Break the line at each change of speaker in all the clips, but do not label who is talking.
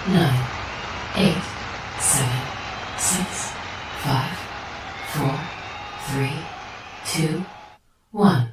9, 8, 7, 6, 5, 4, 3, 2, 1.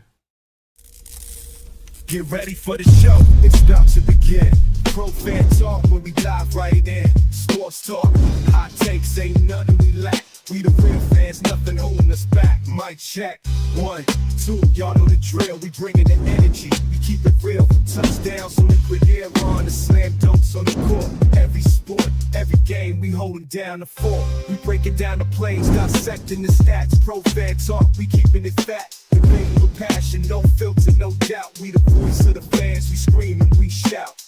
Get ready for the show, it's about to begin. Pro fan talk when we dive right in. Sports talk, hot takes, ain't nothing we lack. We the real fans, nothing holding us back. Mic check, 1, 2, y'all know the drill. We bringing the energy, we keep it real. Touchdowns on liquid air, on the slam dunks on the court. Every sport, every game, we holding down the fort. We breaking down the plays, dissecting the stats. Pro fan talk, we keeping it fat. Debating with passion, no filter, no doubt. We the voice of the fans, we scream and we shout.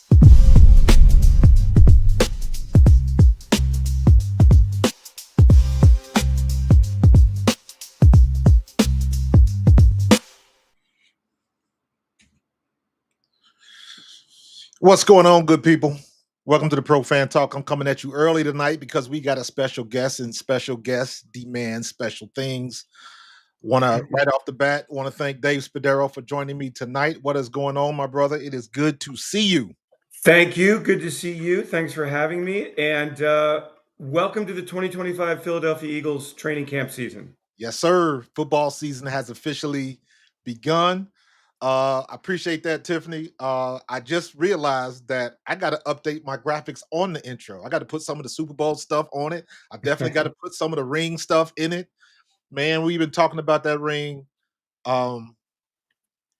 What's going on, good people? Welcome to the Pro Fan Talk. I'm coming at you early tonight because we got a special guest, and special guests demand special things. Right off the bat, want to thank Dave Spadaro for joining me tonight. What is going on, my brother? It is good to see you.
Thank you. Good to see you. Thanks for having me. And welcome to the 2025 Philadelphia Eagles training camp season.
Yes, sir. Football season has officially begun. I appreciate that, Tiffany. I just realized that I got to update my graphics on the intro. I got to put some of the Super Bowl stuff on it. I definitely got to put some of the ring stuff in it. Man, we've been talking about that ring. To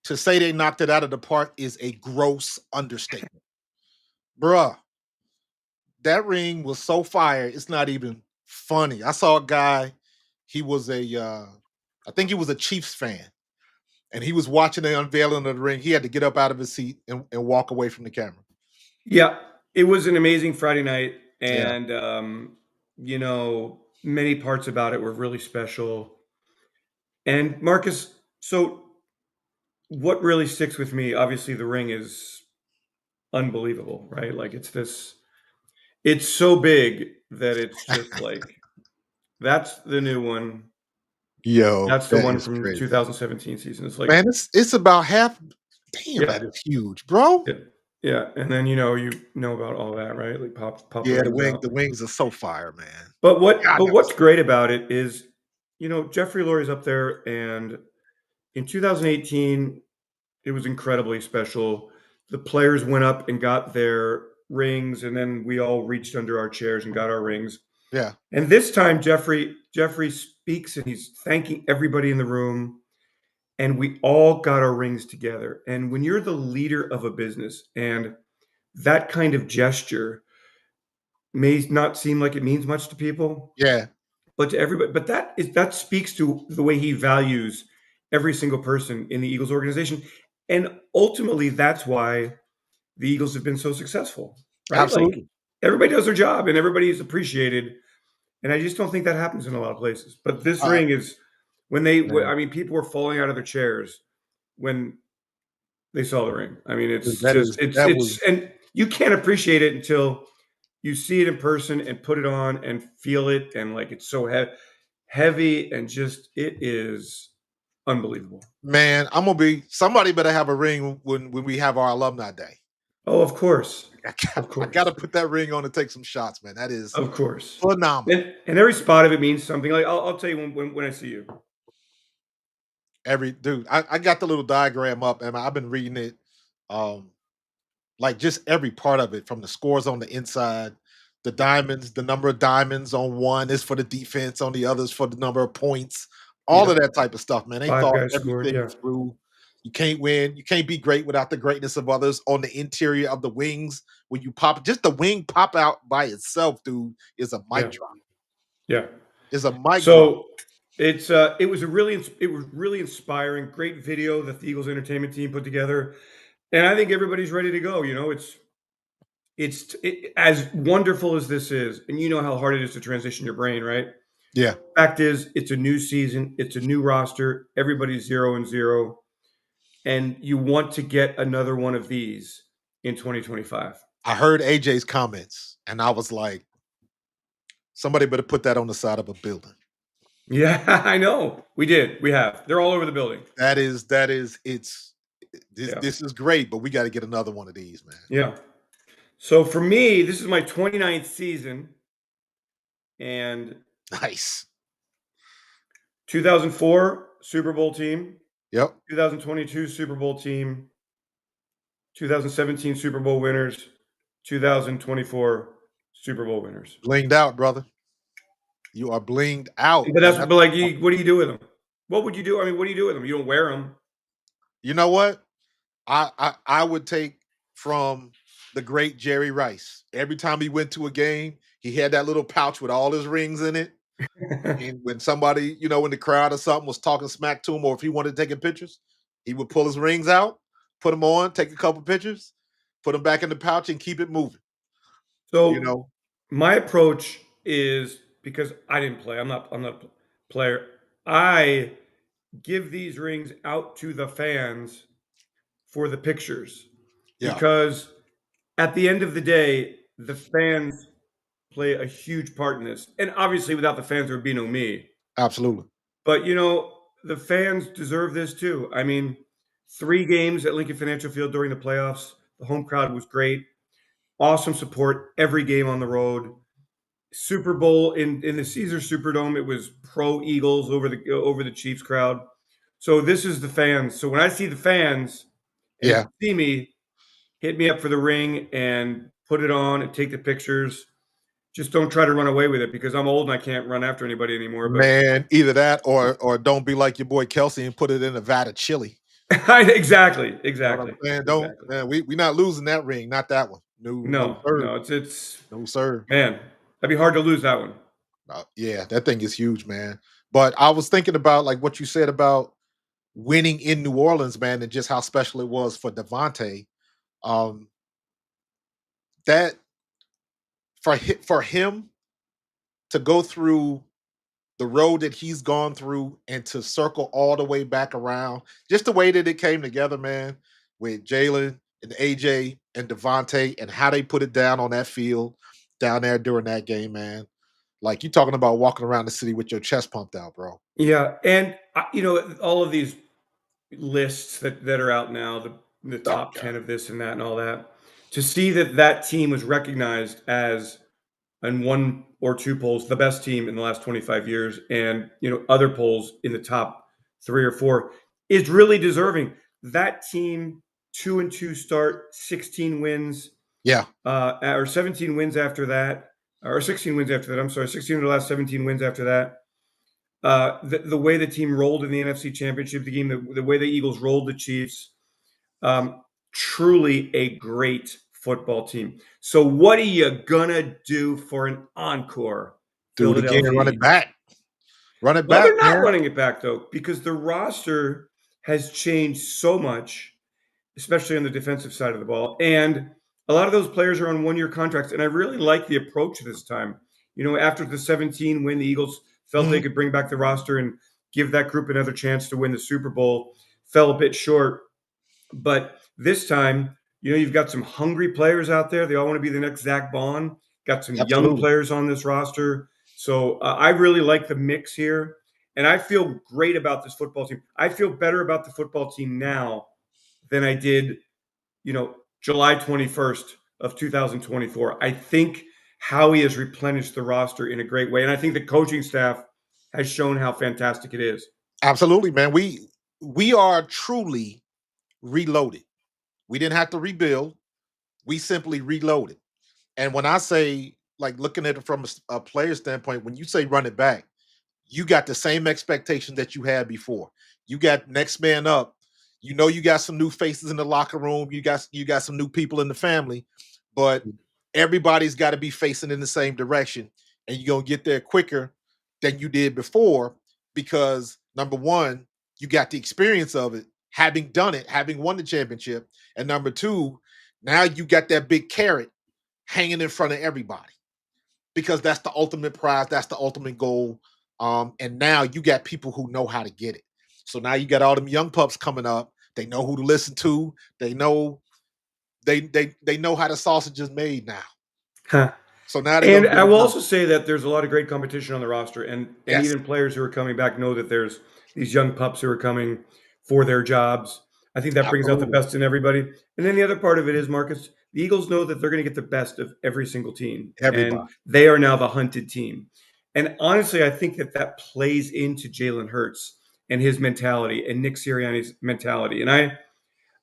say they knocked it out of the park is a gross understatement. Bruh, that ring was so fire, it's not even funny. I saw a guy, he was I think he was a Chiefs fan, and he was watching the unveiling of the ring. He had to get up out of his seat and walk away from the camera.
Yeah, it was an amazing Friday night.
Yeah.
And, many parts about it were really special. And Marcus, so what really sticks with me, obviously the ring is unbelievable, right? Like it's so big that it's just like, that's the new one.
Yo,
That's the
that
one
is
from
crazy.
2017 season. It's like,
Man, it's about half. Damn,
yeah.
that is huge, bro.
Yeah, and then you know about all that, right? Like pop
Yeah,
the wings out.
the wings are so fire, man.
But
God, that
what's
was
great about it is, Jeffrey Lurie's up there, and in 2018, it was incredibly special. The players went up and got their rings, and then we all reached under our chairs and got our rings.
yeah.
And this time, Jeffrey speaks and he's thanking everybody in the room. And we all got our rings together. And when you're the leader of a business and that kind of gesture may not seem like it means much to people,
Yeah.
but to everybody, but that speaks to the way he values every single person in the Eagles organization. And ultimately, that's why the Eagles have been so successful, right?
Absolutely.
Like everybody does their job and everybody is appreciated. And I just don't think that happens in a lot of places. But this ring is people were falling out of their chairs when they saw the ring. I mean, it's
That
just
is that was
and you can't appreciate it until you see it in person and put it on and feel it, and like it's so heavy and just it is unbelievable.
Man, somebody better have a ring when we have our alumni day.
Oh, of course.
I gotta put that ring on and take some shots, man. That is
Of course.
phenomenal.
And every spot of it means something. Like I'll tell you when I see you.
I got the little diagram up, and I've been reading it. Like just every part of it, from the scores on the inside, the diamonds, the number of diamonds on one is for the defense, on the others for the number of points, all of that type of stuff, man. They
5
thought
guys scored,
everything
yeah.
through. You can't win. You can't be great without the greatness of others. On the interior of the wings, when you pop, just the wing pop out by itself, dude, is a mic drop.
Yeah.
Is a mic drop.
So it was really inspiring. Great video that the Eagles entertainment team put together, and I think everybody's ready to go. It's as wonderful as this is, and you know how hard it is to transition your brain, right?
Yeah.
Fact is, it's a new season, it's a new roster, everybody's 0-0, and you want to get another one of these in 2025.
I heard AJ's comments, and I was like, somebody better put that on the side of a building.
Yeah, I know. We did. We have. They're all over the building.
This is great, but we got to get another one of these, man.
Yeah. So for me, this is my 29th season, and
Nice.
2004 Super Bowl team,
Yep.
2022 Super Bowl team, 2017 Super Bowl winners, 2024 Super Bowl winners.
Blinged out, brother. You are blinged out.
But
And
that's but like, what do you do with them? What would you do? I mean, what do you do with them? You don't wear them.
you know what? I would take from the great Jerry Rice. Every time he went to a game, he had that little pouch with all his rings in it. And when somebody, in the crowd or something was talking smack to him, or if he wanted to take pictures, he would pull his rings out, put them on, take a couple pictures, put them back in the pouch, and keep it moving. You
So
know,
my approach is because I didn't play. I'm not a player. I give these rings out to the fans for the pictures
yeah,
because at the end of the day, the fans play a huge part in this. And obviously, without the fans, there would be no me.
absolutely.
But the fans deserve this too. I mean, 3 games at Lincoln Financial Field during the playoffs. The home crowd was great. Awesome support every game on the road. Super Bowl in the Caesar Superdome, it was pro Eagles over the Chiefs crowd. So this is the fans. So when I see the fans and if
Yeah,
you see me, hit me up for the ring and put it on and take the pictures. Just don't try to run away with it because I'm old and I can't run after anybody anymore. But
man. Either that, or don't be like your boy Kelsey and put it in a vat of chili.
exactly,
You know what
exactly,
I'm saying? Don't,
exactly.
man. We not losing that ring. Not that one. No, no,
No,
sir.
no, it's
No, sir.
man, that'd be hard to lose that one.
Yeah, that thing is huge, man. But I was thinking about like what you said about winning in New Orleans, man, and just how special it was for Devontae. Um, that for him to go through the road that he's gone through and to circle all the way back around, just the way that it came together, man, with Jalen and AJ and Devontae and how they put it down on that field down there during that game, man. Like you talking about walking around the city with your chest pumped out, bro.
Yeah, and all of these lists that are out now, the
Oh
top
God.
10 of this and that and all that. To see that team was recognized as in one or two polls the best team in the last 25 years, and other polls in the top 3 or 4 is really deserving. That team 2-2 start, 16 wins,
Yeah,
or 17 wins after that, or 16 wins after that. I'm sorry, 16 of the last 17 wins after that. The way the team rolled in the NFC Championship, the game, the way the Eagles rolled the Chiefs, truly a great football team. So, what are you gonna do for an encore,
do it again,
Philadelphia
run it
Eagles?
back. Run it
Well,
back,
they're not
man.
running it back though, because the roster has changed so much, especially on the defensive side of the ball. And a lot of those players are on 1-year contracts. And I really like the approach this time. After the 17 win, the Eagles felt they
Mhm.
could bring back the roster and give that group another chance to win the Super Bowl. Fell a bit short. But this time, you've got some hungry players out there. They all want to be the next Zach Bond. Got some young
Absolutely.
players on this roster. So I really like the mix here. And I feel great about this football team. I feel better about the football team now than I did, July 21st of 2024. I think Howie has replenished the roster in a great way. And I think the coaching staff has shown how fantastic it is.
Absolutely, man. We are truly reloaded. We didn't have to rebuild. We simply reloaded. And when I say like looking at it from a player standpoint, when you say run it back, you got the same expectation that you had before. You got next man up. You got some new faces in the locker room. You got some new people in the family, but everybody's got to be facing in the same direction, and you're gonna get there quicker than you did before because number one, you got the experience of it, having done it, having won the championship, and number two, now you got that big carrot hanging in front of everybody because that's the ultimate prize, that's the ultimate goal. And now you got people who know how to get it. So now you got all them young pups coming up. They know who to listen to. They know they know how the sausage is made now.
Huh.
So now they're
And
gonna get
I
it
will
done.
also say that there's a lot of great competition on the roster, and
Yes,
even players who are coming back know that there's these young pups who are coming for their jobs. I think that brings out the
absolutely.
best in everybody. And then the other part of it is, Marcus, The Eagles know that they're going to get the best of every single team, and
Everybody.
they are now the hunted team. And honestly, I think that plays into Jalen Hurts and his mentality and Nick Sirianni's mentality. And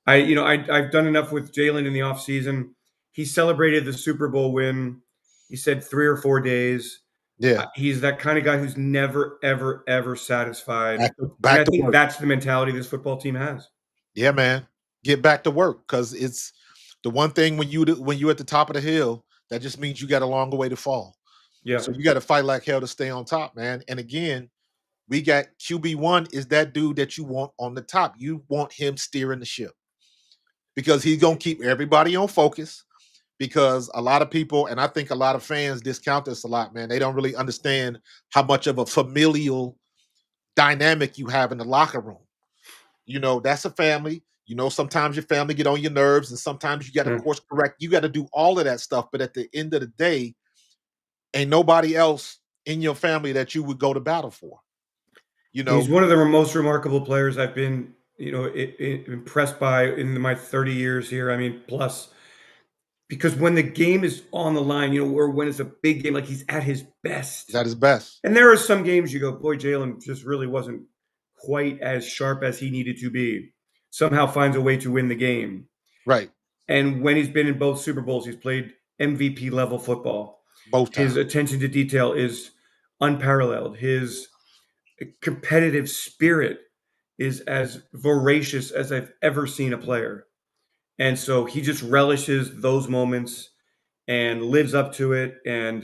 I've done enough with Jalen in the offseason. He celebrated the Super Bowl win. He said 3 or 4 days.
Yeah.
He's that kind of guy who's never, ever, ever satisfied. And
Back
I
to
think
work.
that's the mentality this football team has.
Yeah, man. Get back to work because it's the one thing when you at the top of the hill, that just means you got a longer way to fall.
Yeah.
So you got to fight like hell to stay on top, man. And again, we got QB1 is that dude that you want on the top. You want him steering the ship because he's gonna keep everybody on focus. Because a lot of people, and I think a lot of fans discount this a lot, man. They don't really understand how much of a familial dynamic you have in the locker room. That's a family. Sometimes your family get on your nerves, and sometimes you got to
Yeah.
course correct. You got to do all of that stuff. But at the end of the day, ain't nobody else in your family that you would go to battle for. You
He's
know,
one of the most remarkable players I've been, impressed by in my 30 years here. I mean, plus, because when the game is on the line, or when it's a big game, like he's at his best.
that is best.
And there are some games you go, boy, Jalen just really wasn't quite as sharp as he needed to be. Somehow finds a way to win the game.
Right.
And when he's been in both Super Bowls, he's played MVP level football.
Both
His
times.
attention to detail is unparalleled. His competitive spirit is as voracious as I've ever seen a player. And so he just relishes those moments and lives up to it. And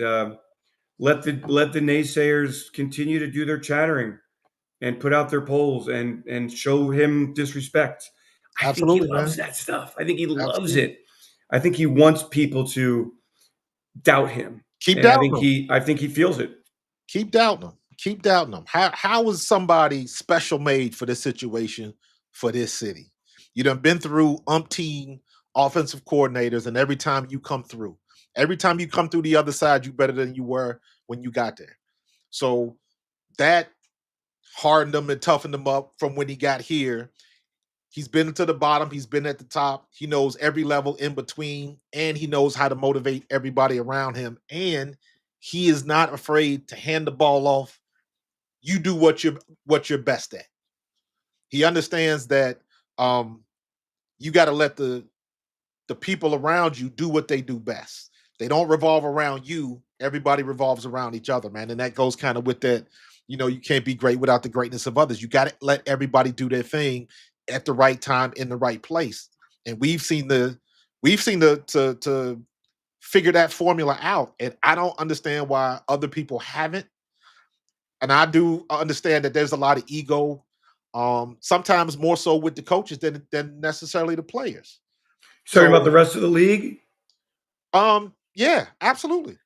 let the naysayers continue to do their chattering and put out their polls and show him disrespect. I think he
Absolutely,
loves
man.
that stuff. I think he loves
Absolutely.
it. I think he wants people to doubt him,
Keep
and I
doubting
think
them.
he feels it.
Keep doubting them. Keep doubting them. How is somebody special made for this situation for this city? You done been through umpteen offensive coordinators, and every time you come through the other side, you better than you were when you got there. So that hardened him and toughened him up from when he got here. He's been to the bottom, he's been at the top. He knows every level in between, and he knows how to motivate everybody around him. And he is not afraid to hand the ball off. You do what you're best at. He understands that you got to let the people around you do what they do best. They don't revolve around you. Everybody revolves around each other, man. And that goes kind of with that. You can't be great without the greatness of others. You got to let everybody do their thing at the right time in the right place. And we've seen the to figure that formula out. And I don't understand why other people haven't. And I do understand that there's a lot of ego, sometimes more so with the coaches than necessarily the players.
Talking about the
So
rest of the league.
yeah, absolutely.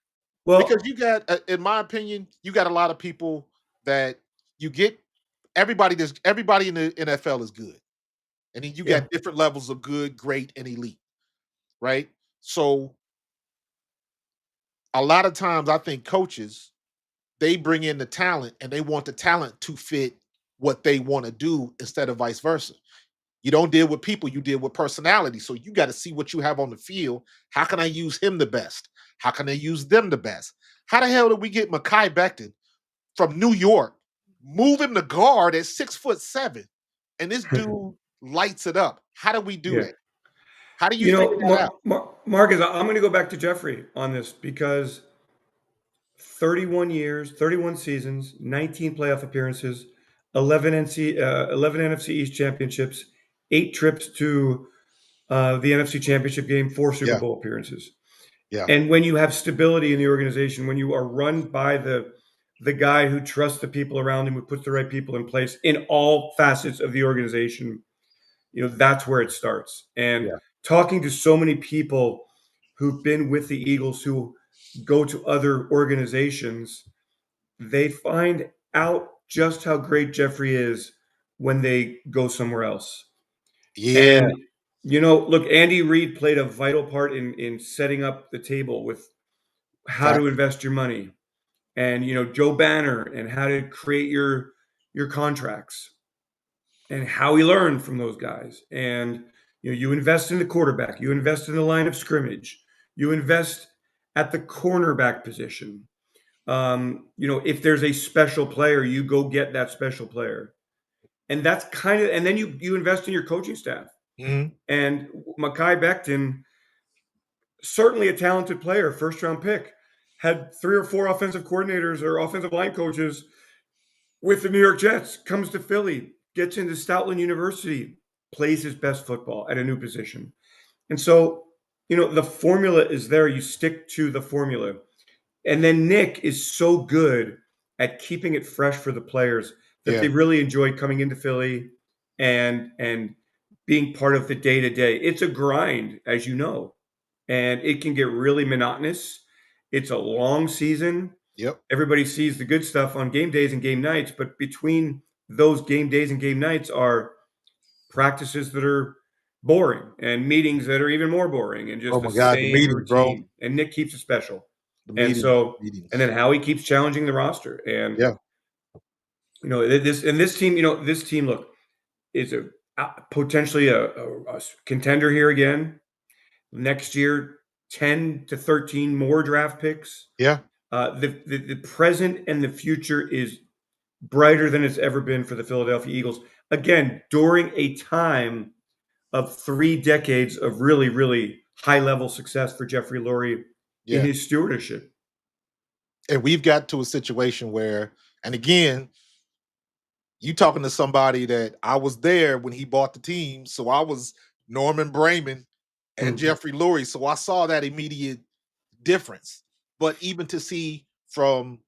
Because
Well,
you got, in my opinion, you got a lot of people that you get. Everybody in the NFL is good, and then you
yeah.
got different levels of good, great, and elite, right? So a lot of times, I think coaches they bring in the talent, and they want the talent to fit what they want to do instead of vice versa. You don't deal with people, you deal with personality. So you got to see what you have on the field. How can I use him the best? How can I use them the best? How the hell did we get Makai Becton from New York, move him to guard at 6'7", and this dude lights it up? How do we do
Yeah.
that? How do you figure that out?
Marcus, I'm going to go back to Jeffrey on this because 31 years, 31 seasons, 19 playoff appearances, 11 NFC East championships, 8 trips to the NFC Championship game, 4 Super
Yeah,
Bowl appearances.
yeah,
And when you have stability in the organization, when you are run by the guy who trusts the people around him, who puts the right people in place in all facets of the organization, that's where it starts. And
yeah,
talking to so many people who've been with the Eagles who go to other organizations, they find out just how great Jeffrey is when they go somewhere else.
yeah.
And look, Andy Reid played a vital part in setting up the table with how to
Facts.
invest your money, and Joe Banner and how to create your contracts, and how he learned from those guys. And You invest in the quarterback, you invest in the line of scrimmage, you invest at the cornerback position. If there's a special player, you go get that special player. And that's and then you invest in your coaching staff.
Mhm.
And Mekhi Becton, certainly a talented player, first round pick, had 3 or 4 offensive coordinators or offensive line coaches with the New York Jets, comes to Philly, gets into Stoutland University, plays his best football at a new position. And so, the formula is there. You stick to the formula. And then Nick is so good at keeping it fresh for the players that
Yeah.
they really enjoy coming into Philly and being part of the day to day. It's a grind, as you know, and it can get really monotonous. It's a long season.
Yep.
Everybody sees the good stuff on game days and game nights, but between those game days and game nights are practices that are boring and meetings that are even more boring and
Oh
just the
my God, the
same
meetings, bro.
routine. And Nick keeps it special.
The
And
meetings,
so, and
meetings.
then Howie keeps challenging the roster. And,
Yeah.
this team, this team, look, is potentially a contender here again. Next year, 10 to 13 more draft picks.
Yeah.
The present and the future is brighter than it's ever been for the Philadelphia Eagles. Again, during a time of 3 decades of really, really high level success for Jeffrey Lurie in
Yeah.
his stewardship.
And we've got to a situation where, and again, you talking to somebody that I was there when he bought the team. So I was Norman Brayman and
Mhm.
Jeffrey Lurie. So I saw that immediate difference. But even to see from,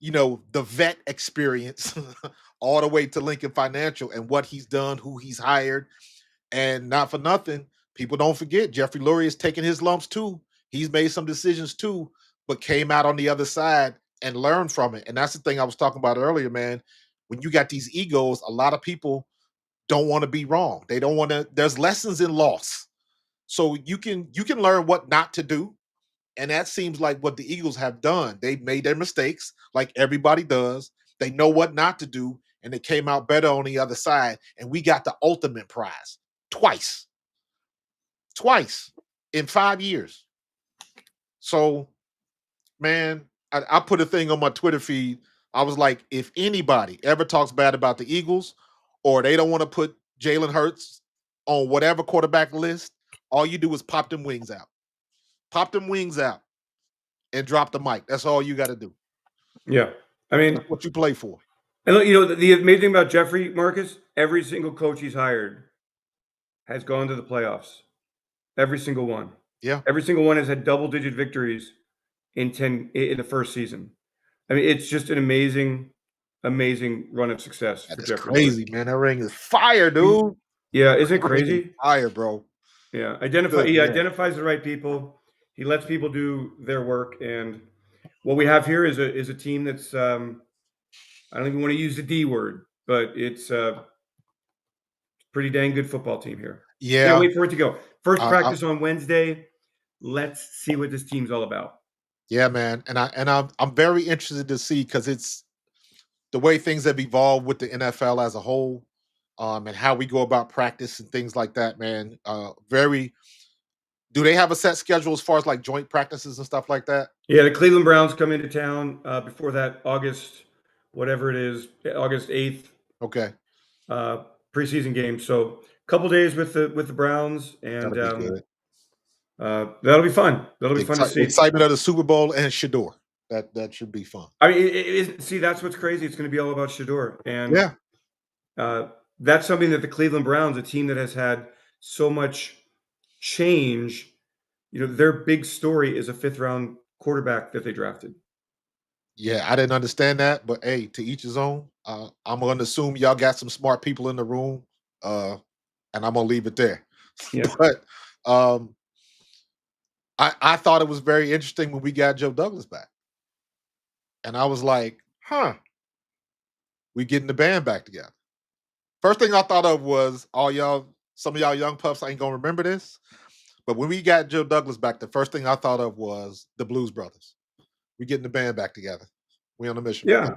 the vet experience all the way to Lincoln Financial and what he's done, who he's hired, and not for nothing, people don't forget Jeffrey Lurie has taken his lumps too. He's made some decisions too, but came out on the other side and learned from it. And that's the thing I was talking about earlier, man. When you got these egos, a lot of people don't want to be wrong. They don't want to. There's lessons in loss, so you can learn what not to do. And that seems like what the Eagles have done. They made their mistakes, like everybody does. They know what not to do, and they came out better on the other side. And we got the ultimate prize twice in 5 years. So, man, I put a thing on my Twitter feed. I was like, if anybody ever talks bad about the Eagles or they don't want to put Jalen Hurts on whatever quarterback list, all you do is pop them wings out. Pop them wings out and drop the mic. That's all you got to do.
Yeah. I mean,
That's what you play for.
and look, the amazing thing about Jeffrey Markus, every single coach he's hired has gone to the playoffs. Every single one.
Yeah.
Every single one has had double-digit victories in the first season. I mean, it's just an amazing, amazing run of success
That
for
is
Jeffrey Lurie.
crazy, man. That ring is fire, dude.
Yeah, isn't it
That ring is
crazy?
fire, bro.
Yeah,
Good
he
man.
identifies the right people. He lets people do their work, and what we have here is a team that's I don't even want to use the D word, but it's a pretty dang good football team here. Can't
Yeah.
wait for it to go. First
I,
practice on Wednesday. Let's see what this team's all about.
yeah, man. And I'm very interested to see because it's the way things have evolved with the NFL as a whole, and how we go about practice and things like that, man. Very. Do they have a set schedule as far as like joint practices and stuff like that?
Yeah, the Cleveland Browns come into town before that August, whatever it is, August 8th,
Okay,
preseason game. So a couple days with the Browns, and
that'll be good.
that'll be fun. That'll be
The
fun to see.
excitement of the Super Bowl and Shador. That should be fun.
I mean, see, that's what's crazy. It's going to be all about Shador, and
Yeah,
that's something that the Cleveland Browns, a team that has had so much change, their big story is a 5th-round quarterback that they drafted.
yeah. I didn't understand that, but hey, to each his own. I'm going to assume y'all got some smart people in the room, and I'm gonna leave it there.
Yeah,
But um, I thought it was very interesting when we got Joe Douglas back, and I was like, huh, we getting the band back together. First thing I thought of was all y'all, some of y'all young puffs ain't gonna remember this, but when we got Joe Douglas back, the first thing I thought of was the Blues Brothers. We getting the band back together. We on a mission.
yeah.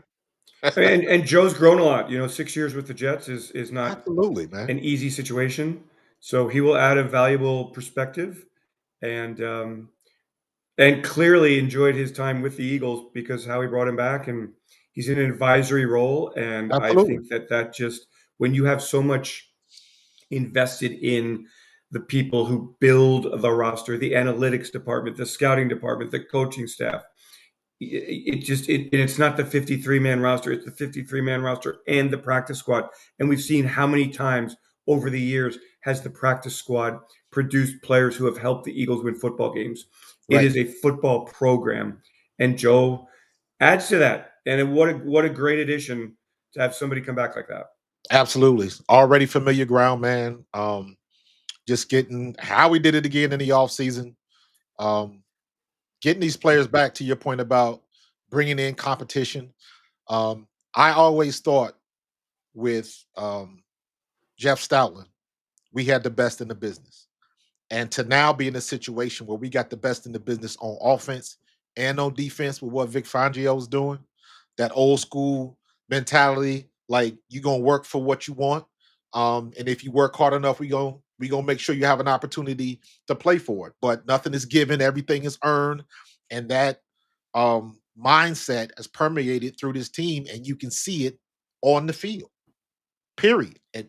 And Joe's grown a lot. 6 years with the Jets is not
Absolutely, man.
an easy situation. So he will add a valuable perspective, and clearly enjoyed his time with the Eagles because how he brought him back, and he's in an advisory role. And I
Absolutely.
think that just when you have so much invested in the people who build the roster, the analytics department, the scouting department, the coaching staff, it's not the 53-man roster, it's the 53-man roster and the practice squad. And we've seen how many times over the years has the practice squad produced players who have helped the Eagles win football games. It
Right.
is a football program, and Joe adds to that. And what a great addition to have somebody come back like that.
Absolutely. Already familiar ground, man. Just getting how we did it again in the offseason. Um, Getting these players back to your point about bringing in competition. I always thought with Jeff Stoutland, we had the best in the business. And to now be in a situation where we got the best in the business on offense and on defense with what Vic Fangio is doing, that old school mentality, like you gonna work for what you want. And if you work hard enough, we gonna make sure you have an opportunity to play for it. But nothing is given, everything is earned. And that mindset has permeated through this team, and you can see it on the field. Period. And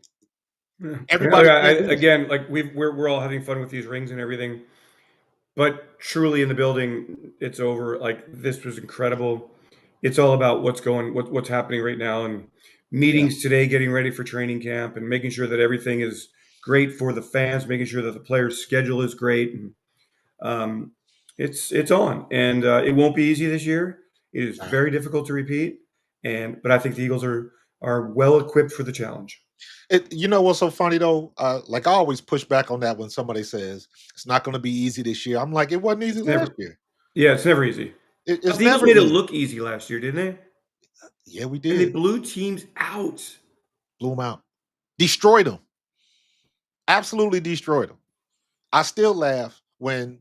Yeah.
everybody can't do this.
Again, like we're all having fun with these rings and everything, but truly in the building, it's over. Like this was incredible. It's all about what's happening right now, and
Yeah.
meetings today, getting ready for training camp, and making sure that everything is great for the fans, making sure that the players' schedule is great, and um, it's on. And it won't be easy this year. It is
Nah.
very difficult to repeat, and but I think the Eagles are well equipped for the challenge.
You know what's so funny though? Like I always push back on that when somebody says it's not going to be easy this year. I'm like, it wasn't easy
It's
last
never,
year.
yeah, it's never easy.
It's
The Eagles
never
made it
easy.
look easy last year, didn't they?
Yeah, we
And they
did.
blew teams out.
Blew them out, destroyed them, absolutely destroyed them. I still laugh when,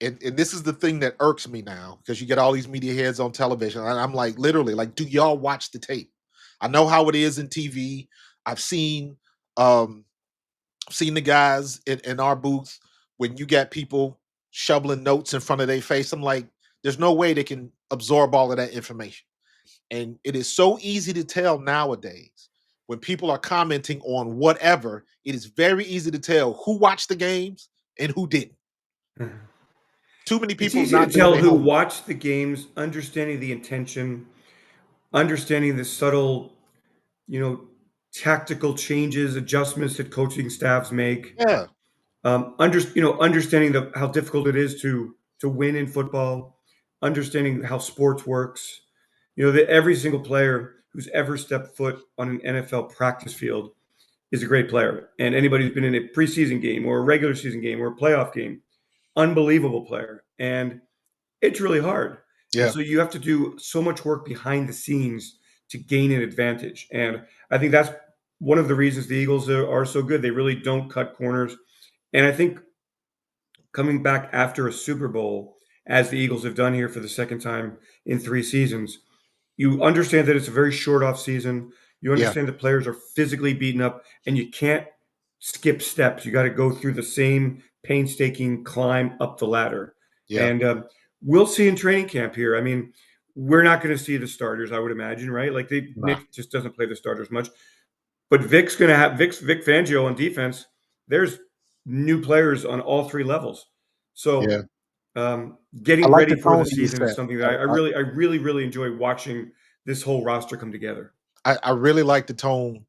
and this is the thing that irks me now because you get all these media heads on television, and I'm like, literally, like, do y'all watch the tape? I know how it is in TV. I've um, seen the guys in our booth when you got people shoveling notes in front of their face. I'm like, there's no way they can absorb all of that information. And it is so easy to tell nowadays when people are commenting on whatever, it is very easy to tell who watched the games and who didn't. Too many
It's
people
easy to
not doing
tell
their
who
homework.
watched the games, understanding the intention, understanding the subtle, you know, tactical changes, adjustments that coaching staffs make.
Yeah,
Understanding how difficult it is to win in football, understanding how sports works. You know that every single player who's ever stepped foot on an NFL practice field is a great player, and anybody who's been in a preseason game or a regular season game or a playoff game, unbelievable player. And it's really hard. And
yeah,
so you have to do so much work behind the scenes to gain an advantage. And I think that's one of the reasons the Eagles are so good. They really don't cut corners. And I think coming back after a Super Bowl, as the Eagles have done here for the second time in 3 seasons, you understand that it's a very short off season. You
yeah,
understand that players are physically beaten up, and you can't skip steps. You got to go through the same painstaking climb up the ladder.
yeah.
And we'll see in training camp here. I mean, we're not going to see the starters, I would imagine, right? Like
Nah,
Nick just doesn't play the starters much. But Vic's going to have Vic Fangio on defense. There's new players on all three levels.
yeah.
So
I
getting
like
ready
the
for the
tone that you
season is
set.
something that I really, really enjoy watching this whole roster come together.
I really like the tone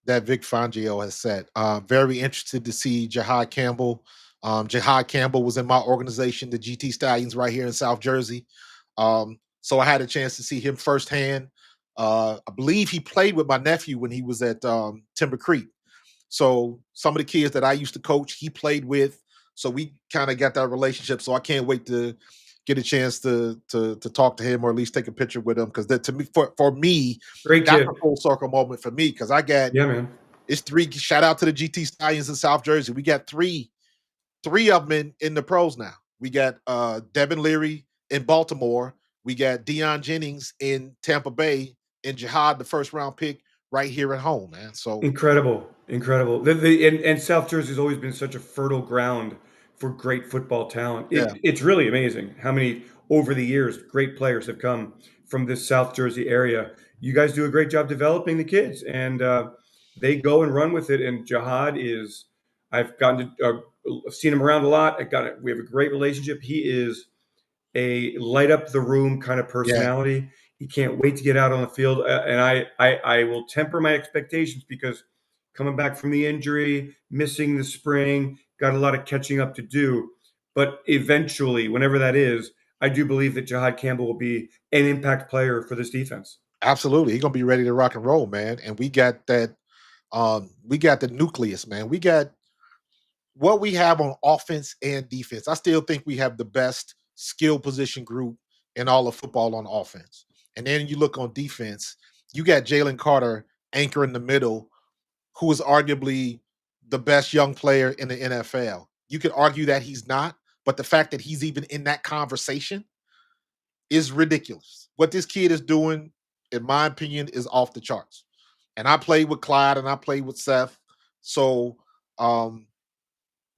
that Vic Fangio has set. Very interested to see Jahad Campbell. Jahad Campbell was in my organization, the GT Stallions, right here in South Jersey. So I had a chance to see him firsthand. I believe he played with my nephew when he was at Timber Creek. So some of the kids that I used to coach, he played with. So we kind of got that relationship. So I can't wait to get a chance to talk to him or at least take a picture with him because that to me for me
Great
that's
kid.
a full circle moment for me because I got
Yeah, man.
it's three. Shout out to the GT Stallions in South Jersey. We got three of them in the pros now. We got Devin Leary in Baltimore. We got Deion Jennings in Tampa Bay and Jihad, the first round pick, right here at home, man. So
Incredible, incredible. And South Jersey's always been such a fertile ground for great football talent.
yeah,
It's really amazing how many over the years great players have come from this South Jersey area. You guys do a great job developing the kids, and they go and run with it. And Jihad is, I've gotten to seen him around a lot. We have a great relationship. He is a light up the room kind of
yeah,
personality. He can't wait to get out on the field, and I will temper my expectations because coming back from the injury, missing the spring, got a lot of catching up to do. But eventually, whenever that is, I do believe that Jihad Campbell will be an impact player for this defense.
absolutely. He's gonna be ready to rock and roll, man. And we got that. We got the nucleus, man. We got what we have on offense and defense. I still think we have the best skill position group in all of football on offense. And then you look on defense, you got Jalen Carter anchor in the middle, who is arguably the best young player in the NFL. You could argue that he's not, but the fact that he's even in that conversation is ridiculous. What this kid is doing, in my opinion, is off the charts. And I played with Clyde and I played with Seth. So um,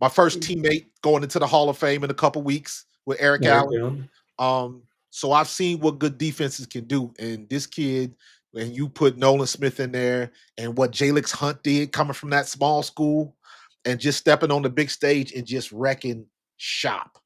my first teammate going into the Hall of Fame in a couple weeks with Eric
Eric
Allen.
Allen.
So I've seen what good defenses can do. And this kid, when you put Nolan Smith in there and what Jalix Hunt did coming from that small school and just stepping on the big stage and just wrecking shop.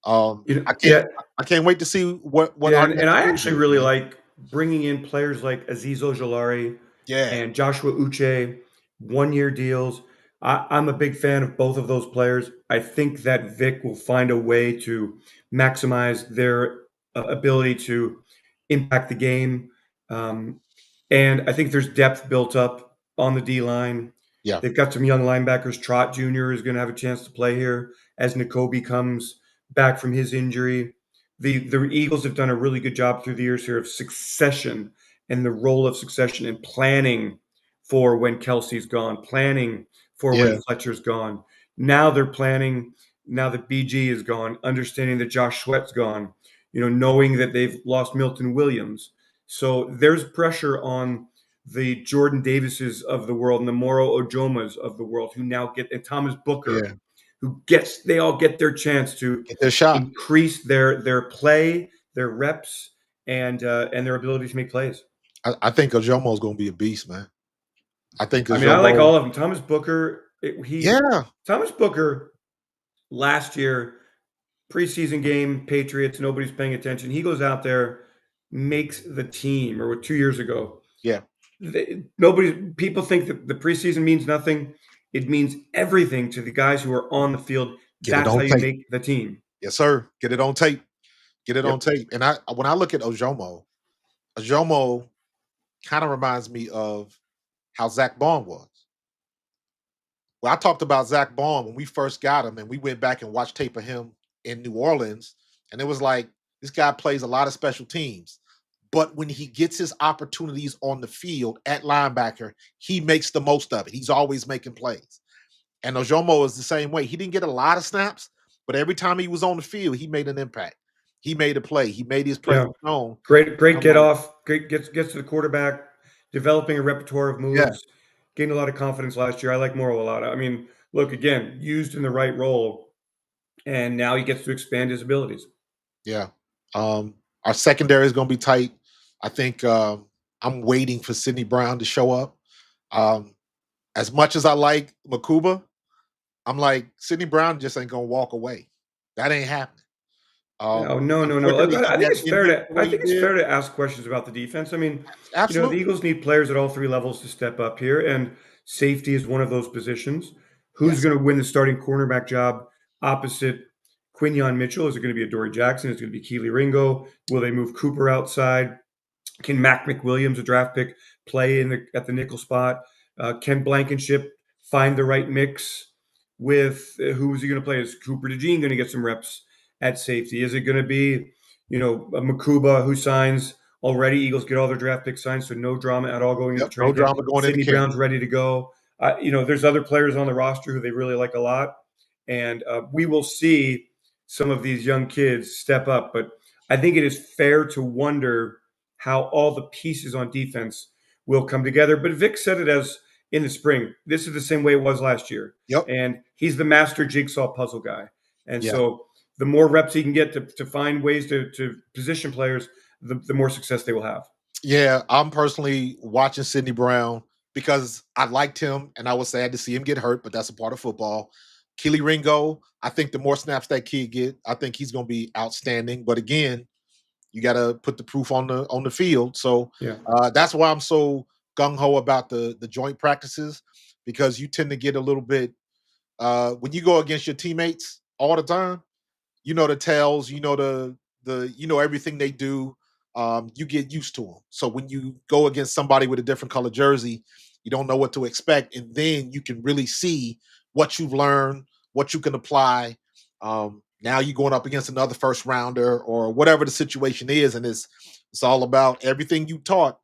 You know,
I can't
yeah,
I can't wait to see what
Yeah,
our
and
next
I
move
actually
is,
really
man.
like bringing in players like Aziz Ojolari
Yeah,
and Joshua Uche, one-year deals. I'm a big fan of both of those players. I think that Vic will find a way to maximize their ability to impact the game. Um, and I think there's depth built up on the D line.
yeah,
They've got some young linebackers. Trot Jr. is going to have a chance to play here as N'Kobe comes back from his injury. The Eagles have done a really good job through the years here of succession and the role of succession and planning for when Kelsey's gone, planning for when
yeah,
Fletcher's gone. Now they're planning now that BG is gone, understanding that Josh Sweat's gone, knowing that they've lost Milton Williams. So there's pressure on the Jordan Davises of the world and the Moro Ojomas of the world who now get, and Thomas Booker,
yeah.
they all get their chance to
Get their shot.
increase their play, their reps, and their ability to make plays.
I think Ojomo's gonna be a beast, man. I think
I mean, I like
Ojomo,
all of them. Thomas Booker,
yeah,
Thomas Booker last year preseason game, Patriots, nobody's paying attention. He goes out there, makes the team, or 2 years ago.
yeah.
People think that the preseason means nothing. It means everything to the guys who are on the field.
Get it
That's how
on
you
tape.
make the team.
Yes, sir. Get it on tape. Get it on
Yep.
tape. And I when I look at Ojomo kind of reminds me of how Zach Bond was. Well, I talked about Zach Bond when we first got him, and we went back and watched tape of him in New Orleans, and it was like this guy plays a lot of special teams. But when he gets his opportunities on the field at linebacker, he makes the most of it. He's always making plays. And Ojomo is the same way. He didn't get a lot of snaps, but every time he was on the field, he made an impact. He made a play. He made his
Yeah.
presence known.
Great
I'm
get
like,
off. Great gets to the quarterback, developing a repertoire of
yeah,
moves, gained a lot of confidence last year. I like Morrow a lot. I mean, look again, used in the right role, and now he gets to expand his abilities.
yeah. Our secondary is going to be tight. I think I'm waiting for Sidney Brown to show up. Um, as much as I like Makuba, I'm like Sidney Brown just ain't going to walk away. That ain't happening.
No, no, no, no.
Unfortunately, he
I think
got
it's fair
injured
to.
the
I
way he
think it's
did.
fair to ask questions about the defense. I mean, the
Absolutely.
Eagles need players at all three levels to step up here, and safety is one of those positions. Who's
Yes.
going to win the starting cornerback job opposite Quinion Mitchell? Is it going to be Adoree Jackson? Is it going to be Keely Ringo? Will they move Cooper outside? Can Mac McWilliams, a draft pick, play at the nickel spot? Can Blankenship find the right mix with who's he going to play? Is Cooper DeJean going to get some reps at safety? Is it going to be, a Makuba who signs already? Eagles get all their draft picks signed, so no drama at all going into
Yep. No
training camp.
drama going into
Sidney
camp.
Brown's ready to go. There's other players on the roster who they really like a lot, and we will see some of these young kids step up. But I think it is fair to wonder how all the pieces on defense will come together. But Vic said it as in the spring. This is the same way it was last year.
Yep.
And he's the master jigsaw puzzle guy. And
Yeah.
so the more reps he can get to find ways to position players, the more success they will have.
Yeah, I'm personally watching Sidney Brown because I liked him and I was sad to see him get hurt, but that's a part of football. Keely Ringo, I think the more snaps that kid get, I think he's going to be outstanding. But again, you got to put the proof on the field. So
Yeah.
that's why I'm so gung ho about the joint practices, because you tend to get a little bit when you go against your teammates all the time. You know the tells, you know the everything they do. You get used to them. So when you go against somebody with a different color jersey, you don't know what to expect, and then you can really see what you've learned, what you can apply. Now you're going up against another first rounder or whatever the situation is, and it's all about everything you taught.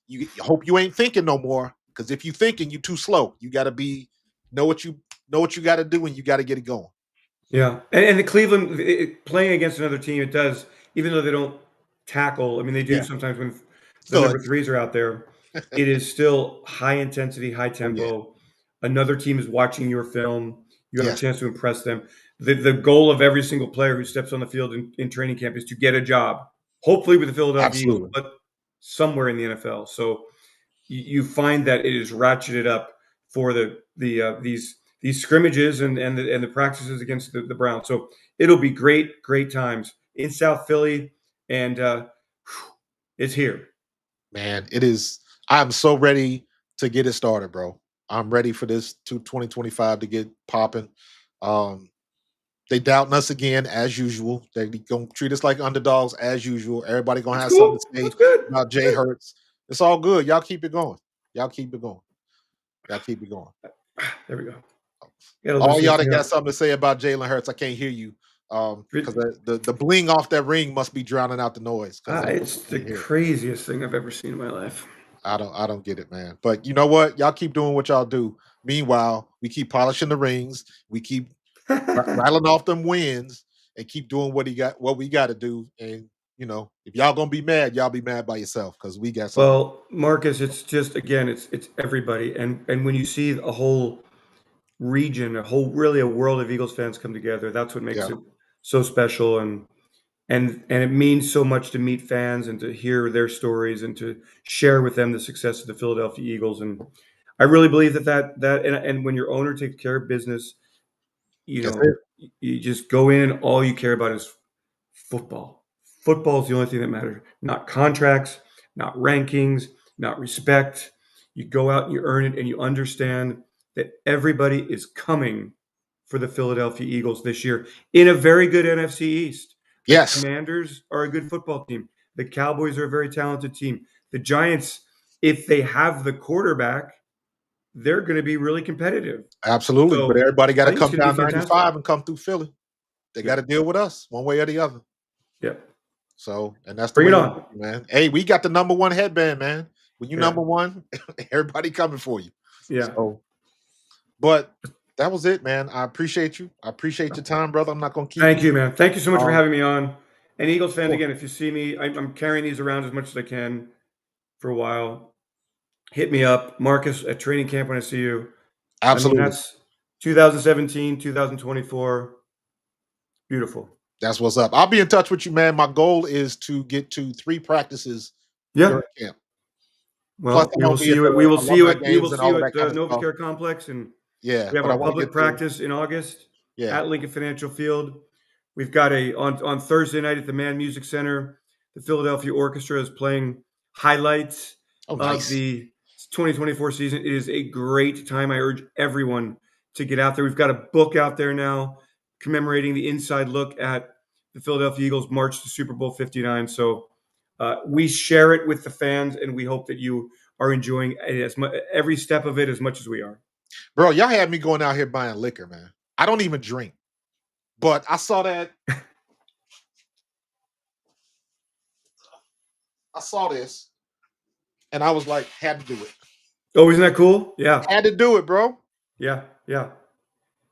You hope you ain't thinking no more, because if you thinking, you too slow. You got to be know what you got to do, and you got to get it going.
Yeah, and the Cleveland playing against another team, it does, even though they don't tackle. I mean, they do
Yeah,
sometimes when the number
studs.
threes are out there. It is still high intensity, high
Oh yeah,
tempo. Another team is watching your film. You have a
yes,
chance to impress them. The goal of every single player who steps on the field in training camp is to get a job, hopefully with the Philadelphia Eagles,
absolutely.
but somewhere in the NFL. So you find that it is ratcheted up for these scrimmages and the practices against the Browns. So it'll be great times in South Philly, and it's here.
Man, it is. I'm so ready to get it started, bro. I'm ready for this 2025 to get popping. Um, they doubting us again as usual. They gonna treat us like underdogs as usual. Everybody gonna
That's
have something
cool.
to say
That's good.
about Jay Hurts. It's all good. Y'all keep it going. Y'all keep it going. Y'all keep it going.
There we go. Gotta
All
loosen this
y'all that
thing
got
up.
something to say about Jalen Hurts, I can't hear you. Because the bling off that ring must be drowning out the noise. Because I
It's the
can't hear it.
craziest thing I've ever seen in my life.
I don't get it, man. But you know what? Y'all keep doing what y'all do. Meanwhile, we keep polishing the rings. We keep rattling off them wins and keep doing what we got to do. And if y'all gonna be mad, y'all be mad by yourself, because we got something.
Well, Marcus, it's just again, it's everybody, and when you see a whole region, a whole really a world of Eagles fans come together, that's what makes
Yeah,
it so special, and it means so much to meet fans and to hear their stories and to share with them the success of the Philadelphia Eagles. And I really believe and when your owner takes care of business, you
that's
know,
it.
you just go in and all you care about is football. Football is the only thing that matters. Not contracts, not rankings, not respect. You go out and you earn it, and you understand that everybody is coming for the Philadelphia Eagles this year in a very good NFC East. The
Yes,
Commanders are a good football team. The Cowboys are a very talented team. The Giants, if they have the quarterback, they're going to be really competitive.
absolutely. But
So
everybody got
I
to
think it's
come
going to
down
be fantastic.
95 and come through Philly. They got
Yeah.
to deal with us one way or the other.
Yeah.
So, and that's the
Bring
way
it
it
on.
is, man. Hey, we got the number one headband, man. When you
Yeah.
number one, everybody coming for you.
Yeah.
So, but that was it, man. I appreciate you. I appreciate your time, brother. I'm not gonna keep
Thank
you.
you, man. Thank you so much for
Um,
having me on. And Eagles fans,
sure.
again, if you see me, I'm carrying these around as much as I can for a while. Hit me up, Marcus, at training camp when I see you. I mean,
Absolutely.
that's 2017, 2024. Beautiful.
That's what's up. I'll be in touch with you, man. My goal is to get to 3 practices
Yeah.
during camp. Plus,
Well,
I'm gonna be at the alumni
we will
games and
see
all
you
of
at
that kind of stuff.
NovaCare Complex, and
Yeah,
we have
but I
our
want to
public
get to
practice in August
yeah.
at Lincoln Financial Field. We've got on Thursday night at the Mann Music Center. The Philadelphia Orchestra is playing highlights
Oh,
of
nice.
the 2024 season. It is a great time. I urge everyone to get out there. We've got a book out there now commemorating the inside look at the Philadelphia Eagles' march to Super Bowl 59. So we share it with the fans, and we hope that you are enjoying it every step of it as much as we are.
Bro, y'all had me going out here buying liquor, man. I don't even drink. But I saw this, and I was like, had to do it.
Oh, isn't that cool? Yeah,
Had to do it, bro.
yeah, yeah,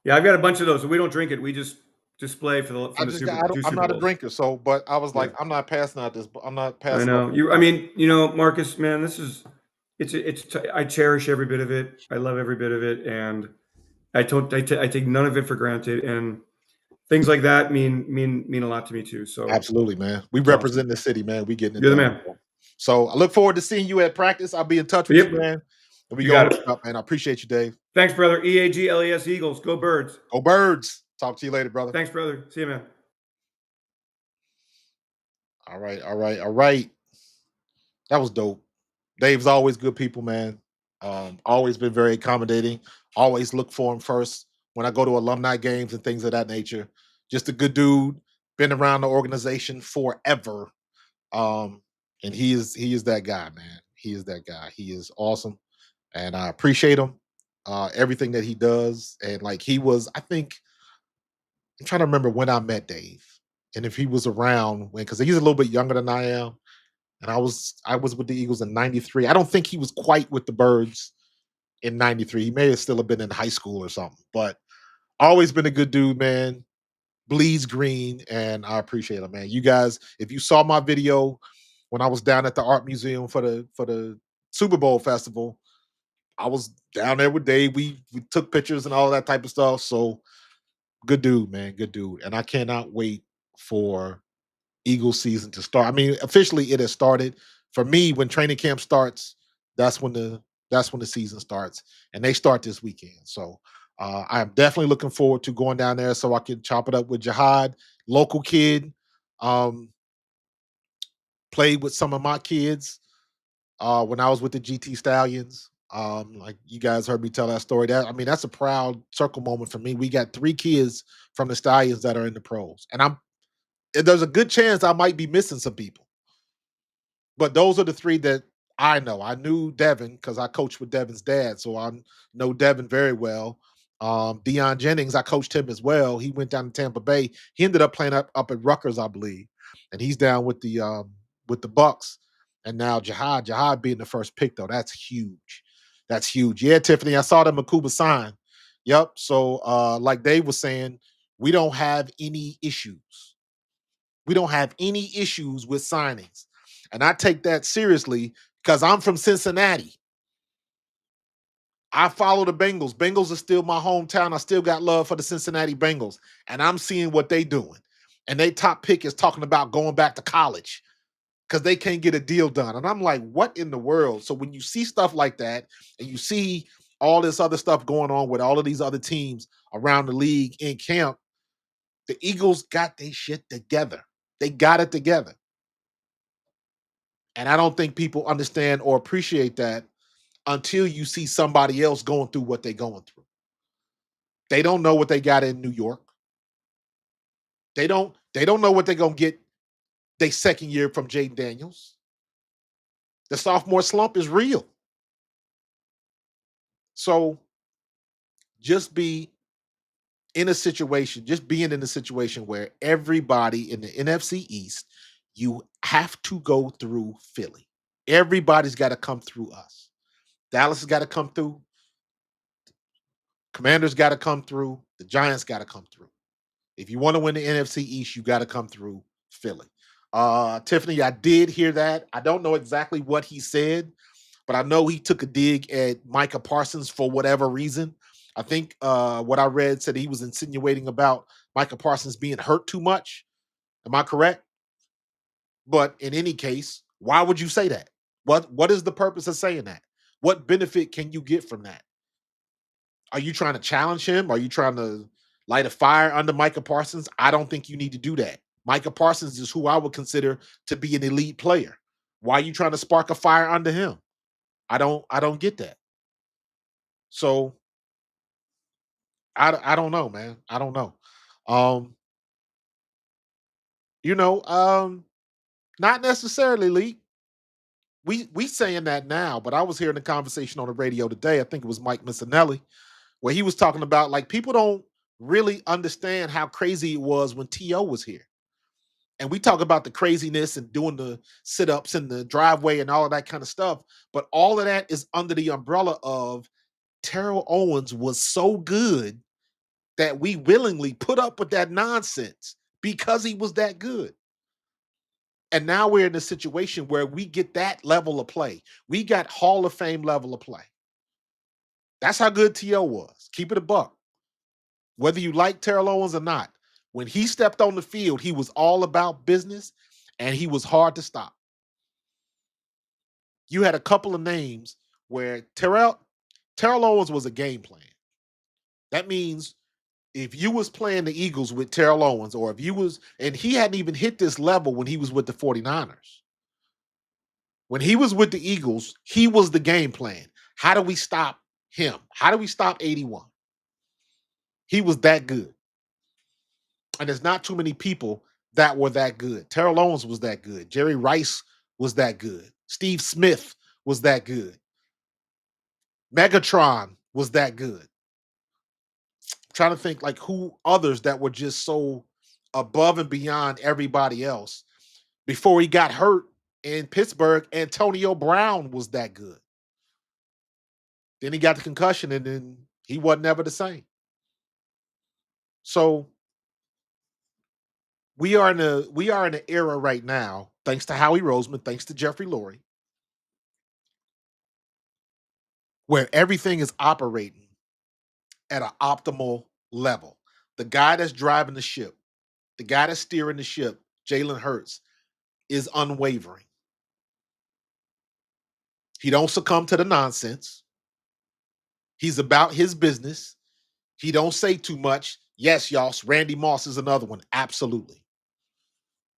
yeah. I've got a bunch of those, and we don't drink it. We just display for the
I
from the
just
Super
got I don't,
two
I'm
Super
not a
Bowls.
drinker, so but I was
Yeah,
like, I'm not passing out this, I'm not
I
passing up
know
this
you. I
bottle.
mean, Marcus, man, this is I cherish every bit of it. I love every bit of it, and I take none of it for granted. And things like that mean a lot to me too. So
Absolutely, man. We
it's awesome.
represent the city, man. We getting it
You're the
done,
man.
bro. So I look forward to seeing you at practice. I'll be in touch with you,
Yep,
man. And we
you
go
got
hook
it.
you up, man. I appreciate you, Dave.
Thanks, brother. EAGLES Eagles. Go Birds.
Go Birds. Talk to you later, brother.
Thanks, brother. See you, man.
All right, all right, all right. That was dope. Dave's always good people, man. Always been very accommodating. Always look for him first when I go to alumni games and things of that nature. Just a good dude. Been around the organization forever. Um, and he is that guy, man. He is that guy. He is awesome, and I appreciate him. Everything that he does, and like he was, I think I'm trying to remember when I met Dave, and if he was around when because he's a little bit younger than I am, and I was with the Eagles in '93. I don't think he was quite with the Birds in '93. He may have still have been in high school or something, but always been a good dude, man. Bleeds green, and I appreciate him, man. You guys, if you saw my video when I was down at the art museum for the Super Bowl festival, I was down there with Dave. We took pictures and all that type of stuff. So good dude, man. Good dude. And I cannot wait for Eagles season to start. I mean, officially it has started. For me, when training camp starts, that's when the season starts. And they start this weekend. So I'm definitely looking forward to going down there so I can chop it up with Jihad, local kid. Um, played with some of my kids when I was with the GT Stallions. Like you guys heard me tell that story. That I mean, that's a proud circle moment for me. We got 3 kids from the Stallions that are in the pros, and there's a good chance I might be missing some people. But those are the 3 that I know. I knew Devin because I coached with Devin's dad, so I know Devin very well. Deion Jennings, I coached him as well. He went down to Tampa Bay. He ended up playing up at Rutgers, I believe, and he's down with the Bucks. And now Jihad being the first pick though, that's huge. That's huge. Yeah, Tiffany, I saw the Makuba sign. Yep. So, like Dave was saying, we don't have any issues. We don't have any issues with signings. And I take that seriously because I'm from Cincinnati. I follow the Bengals. Bengals are still my hometown. I still got love for the Cincinnati Bengals. And I'm seeing what they doing. And they top pick is talking about going back to college because they can't get a deal done. And I'm like, what in the world? So when you see stuff like that and you see all this other stuff going on with all of these other teams around the league in camp, the Eagles got their shit together. They got it together. And I don't think people understand or appreciate that until you see somebody else going through what they're going through. They don't know what they got in New York. They don't know what they're gonna get their second year from Jaden Daniels. The sophomore slump is real. So just be in a situation, just being in a situation where everybody in the NFC East, you have to go through Philly. Everybody's got to come through us. Dallas has got to come through. Commanders got to come through. The Giants got to come through. If you want to win the NFC East, you got to come through Philly. Tiffany, I did hear that. I don't know exactly what he said, but I know he took a dig at Micah Parsons for whatever reason. I think what I read said he was insinuating about Micah Parsons being hurt too much. Am I correct? But in any case, why would you say that? What is the purpose of saying that? What benefit can you get from that? Are you trying to challenge him? Are you trying to light a fire under Micah Parsons? I don't think you need to do that. Micah Parsons is who I would consider to be an elite player. Why are you trying to spark a fire under him? I don't get that. So I don't know, man. I don't know. Um, you know, not necessarily, Lee. We saying that now, but I was hearing a conversation on the radio today. I think it was Mike Missinelli, where he was talking about like people don't really understand how crazy it was when T.O. was here. And we talk about the craziness and doing the sit-ups in the driveway and all of that kind of stuff. But all of that is under the umbrella of Terrell Owens was so good that we willingly put up with that nonsense because he was that good. And now we're in a situation where we get that level of play. We got Hall of Fame level of play. That's how good T.O. was. Keep it a buck. Whether you like Terrell Owens or not, when he stepped on the field, he was all about business and he was hard to stop. You had a couple of names where Terrell Owens was a game plan. That means if you was playing the Eagles with Terrell Owens, or if you was, and he hadn't even hit this level when he was with the 49ers. When he was with the Eagles, he was the game plan. How do we stop him? How do we stop 81? He was that good. And there's not too many people that were that good. Terrell Owens was that good. Jerry Rice was that good. Steve Smith was that good. Megatron was that good. I'm trying to think like who others that were just so above and beyond everybody else. Before he got hurt in Pittsburgh, Antonio Brown was that good. Then he got the concussion and then he wasn't ever the same. So we are in an era right now, thanks to Howie Roseman, thanks to Jeffrey Lurie, where everything is operating at an optimal level. The guy that's driving the ship, the guy that's steering the ship, Jalen Hurts, is unwavering. He don't succumb to the nonsense. He's about his business. He don't say too much. Yes, y'all, Randy Moss is another one. Absolutely.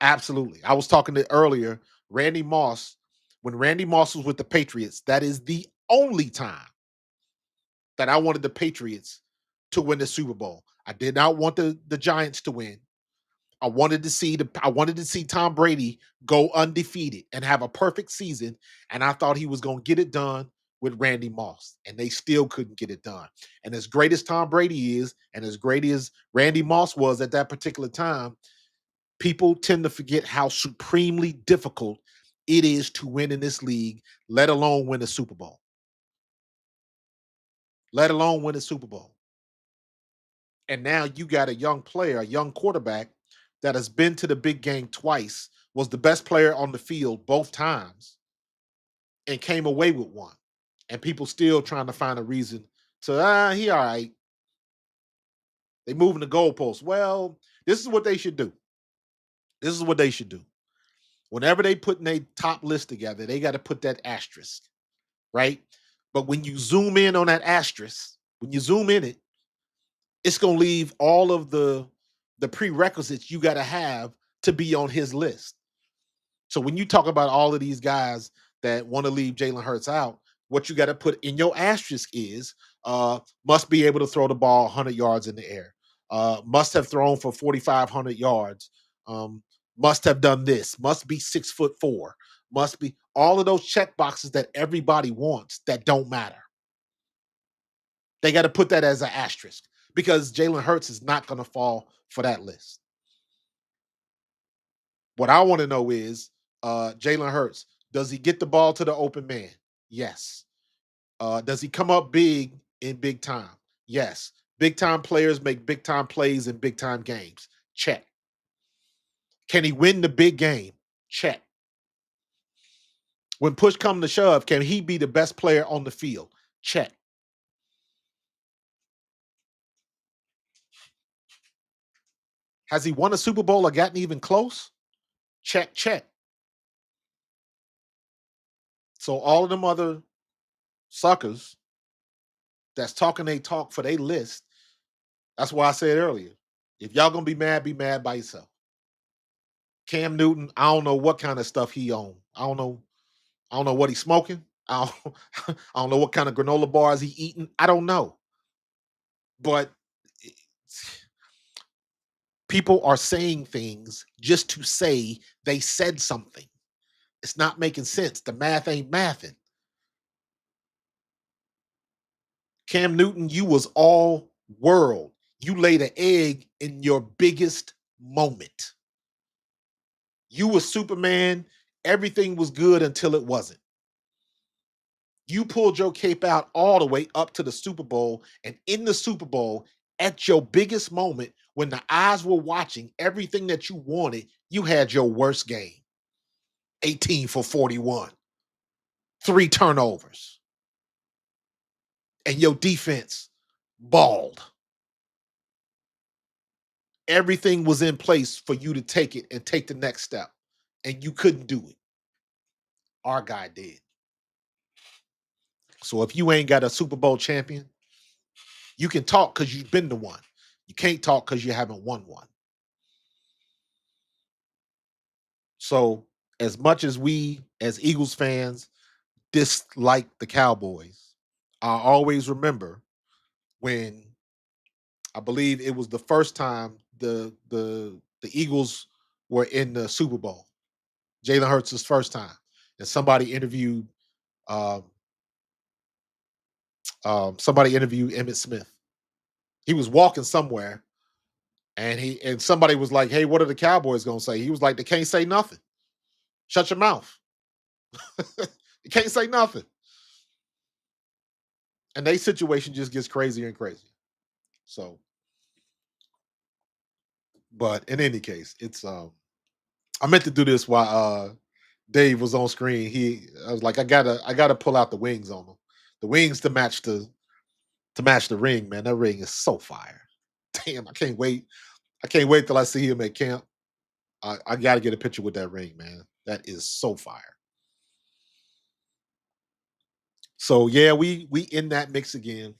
Absolutely. I was talking to earlier, Randy Moss, when Randy Moss was with the Patriots, that is the only time that I wanted the Patriots to win the Super Bowl. I did not want the Giants to win. I wanted to see Tom Brady go undefeated and have a perfect season. And I thought he was going to get it done with Randy Moss. And they still couldn't get it done. And as great as Tom Brady is, and as great as Randy Moss was at that particular time, people tend to forget how supremely difficult it is to win in this league, let alone win a Super Bowl. Let alone win a Super Bowl. And now you got a young player, a young quarterback that has been to the big game twice, was the best player on the field both times, and came away with one. And people still trying to find a reason to, he all right. They moving the goalposts. Well, this is what they should do. This is what they should do. Whenever they put their top list together, they got to put that asterisk, right? But when you zoom in on that asterisk, when you zoom in it, it's going to leave all of the prerequisites you got to have to be on his list. So when you talk about all of these guys that want to leave Jalen Hurts out, what you got to put in your asterisk is must be able to throw the ball 100 yards in the air, must have thrown for 4,500 yards, must have done this, must be 6'4", must be all of those check boxes that everybody wants that don't matter. They got to put that as an asterisk because Jalen Hurts is not going to fall for that list. What I want to know is Jalen Hurts, does he get the ball to the open man? Yes. Does he come up big in big time? Yes. Big time players make big time plays in big time games. Check. Can he win the big game? Check. When push comes to shove, can he be the best player on the field? Check. Has he won a Super Bowl or gotten even close? Check, check. So all of them other suckers that's talking they talk for their list, that's why I said earlier, if y'all gonna be mad by yourself. Cam Newton, I don't know what kind of stuff he on. I don't know what he's smoking. I don't know what kind of granola bars he eating. I don't know. But people are saying things just to say they said something. It's not making sense. The math ain't mathing. Cam Newton, you was all world. You laid an egg in your biggest moment. You were Superman. Everything was good until it wasn't. You pulled your cape out all the way up to the Super Bowl, and in the Super Bowl, at your biggest moment, when the eyes were watching everything that you wanted, you had your worst game. 18 for 41, 3 turnovers, and your defense balled. Everything was in place for you to take it and take the next step, and you couldn't do it. Our guy did. So if you ain't got a Super Bowl champion, you can talk because you've been the one. You can't talk because you haven't won one. So as much as we, as Eagles fans, dislike the Cowboys, I always remember when I believe it was the first time the Eagles were in the Super Bowl. Jalen Hurts' first time, and um, somebody interviewed Emmitt Smith. He was walking somewhere, and somebody was like, "Hey, what are the Cowboys gonna say?" He was like, "They can't say nothing. Shut your mouth. You can't say nothing." And their situation just gets crazier and crazier. So, but in any case, it's I meant to do this while Dave was on screen. I was like, I gotta pull out the wings on him. The wings to match the ring, man. That ring is so fire. Damn, I can't wait. I can't wait till I see him at camp. I gotta get a picture with that ring, man. That is so fire. So yeah, we in that mix again.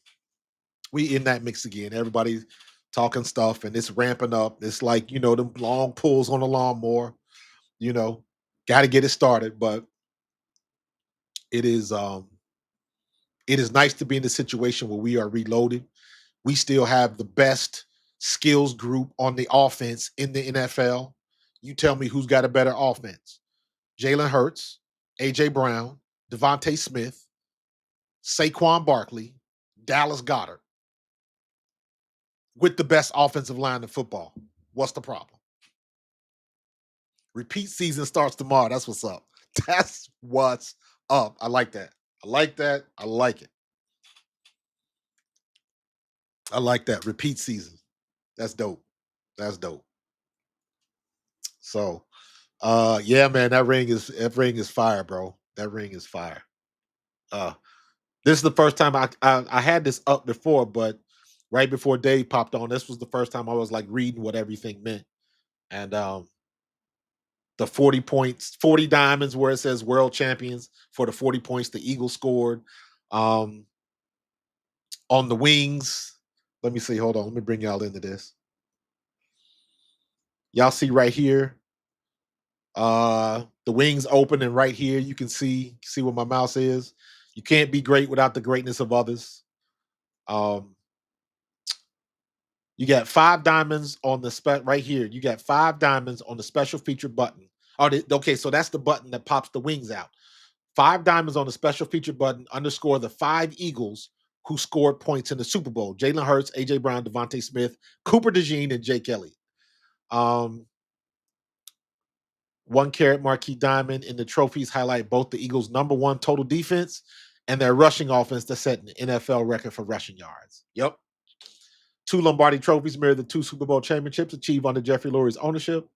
We in that mix again. Everybody's talking stuff and it's ramping up. It's like, them long pulls on the lawnmower, you know, got to get it started. But it is it is nice to be in the situation where we are reloaded. We still have the best skills group on the offense in the NFL. You tell me who's got a better offense. Jalen Hurts, AJ Brown, Devontae Smith, Saquon Barkley, Dallas Goddard with the best offensive line in football. What's the problem? Repeat season starts tomorrow. That's what's up. That's what's up. I like that. I like that. I like it. I like that. Repeat season. That's dope. That's dope. So yeah, man, that ring is fire, bro. That ring is fire. Uh this is the first time I had this up before, but right before Dave popped on, this was the first time I was like reading what everything meant. And the 40 points, 40 diamonds where it says world champions for the 40 points the Eagles scored. Um, on the wings. Let me see. Hold on. Let me bring y'all into this. Y'all see right here. The wings open, and right here you can see where my mouse is. You can't be great without the greatness of others. Um, you got 5 diamonds on the right here. You got 5 diamonds on the special feature button. Oh, okay, so that's the button that pops the wings out. 5 diamonds on the special feature button underscore the 5 Eagles who scored points in the Super Bowl. Jalen Hurts, AJ Brown, Devontae Smith, Cooper DeJean, and Jake Elliott. 1 carat marquee diamond in the trophies highlight both the Eagles' #1 total defense and their rushing offense that set an NFL record for rushing yards. Yep. 2 Lombardi trophies mirror the 2 Super Bowl championships achieved under Jeffrey Lurie's ownership.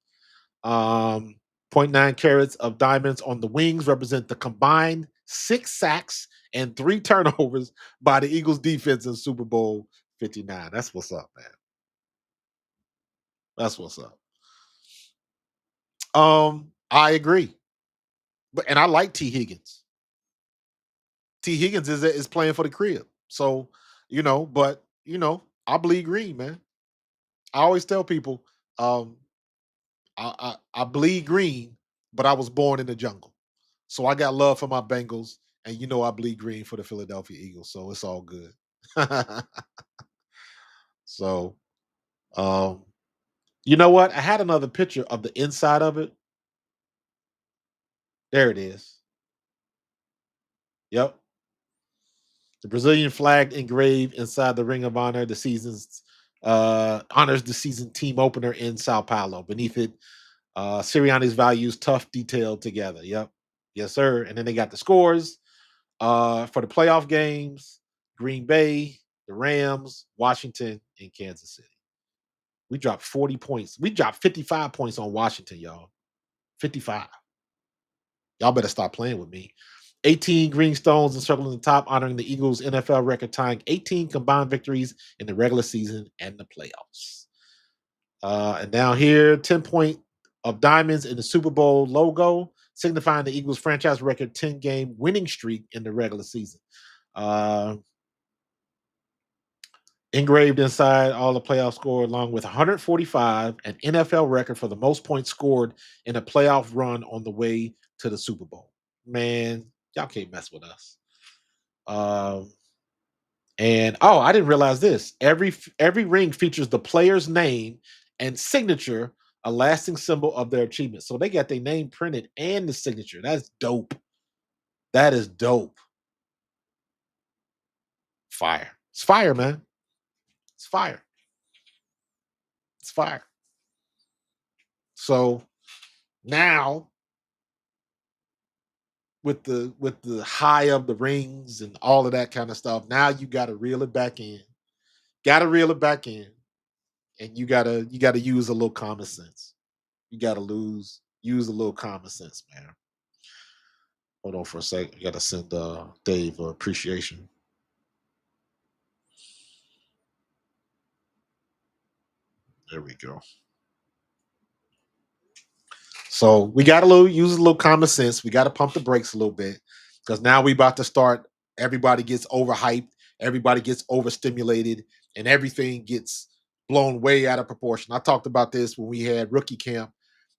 Um, 0.9 carats of diamonds on the wings represent the combined 6 sacks and 3 turnovers by the Eagles defense in Super Bowl 59. That's what's up, man. That's what's up. I agree. And I like T. Higgins. T. Higgins is playing for the crib. So, but I bleed green, man. I always tell people, um, I bleed green, but I was born in the jungle. So I got love for my Bengals, and I bleed green for the Philadelphia Eagles. So it's all good. So, um, you know what? I had another picture of the inside of it. There it is. Yep. The Brazilian flag engraved inside the Ring of Honor, the season's honors the season team opener in Sao Paulo. Beneath it, Sirianni's values, tough, detailed together. Yep. Yes, sir. And then they got the scores for the playoff games: Green Bay, the Rams, Washington, and Kansas City. We dropped 40 points. We dropped 55 points on Washington, y'all. 55. Y'all better stop playing with me. 18 green stones encircling the top, honoring the Eagles' NFL record, tying 18 combined victories in the regular season and the playoffs. And down here, 10 point of diamonds in the Super Bowl logo, signifying the Eagles' franchise record 10-game winning streak in the regular season. Engraved inside all the playoff score, along with 145, an NFL record for the most points scored in a playoff run on the way to the Super Bowl. Man, y'all can't mess with us. And I didn't realize this. Every ring features the player's name and signature, a lasting symbol of their achievement. So they got their name printed and the signature. That's dope. That is dope. Fire. It's fire, man. It's fire. It's fire. So now with the high of the rings and all of that kind of stuff, now you got to reel it back in. Got to reel it back in, and you gotta use a little common sense. You got to use a little common sense, man. Hold on for a sec. I got to send Dave appreciation. There we go. So we got to use a little common sense. We got to pump the brakes a little bit because now we about to start. Everybody gets overhyped. Everybody gets overstimulated, and everything gets blown way out of proportion. I talked about this when we had rookie camp,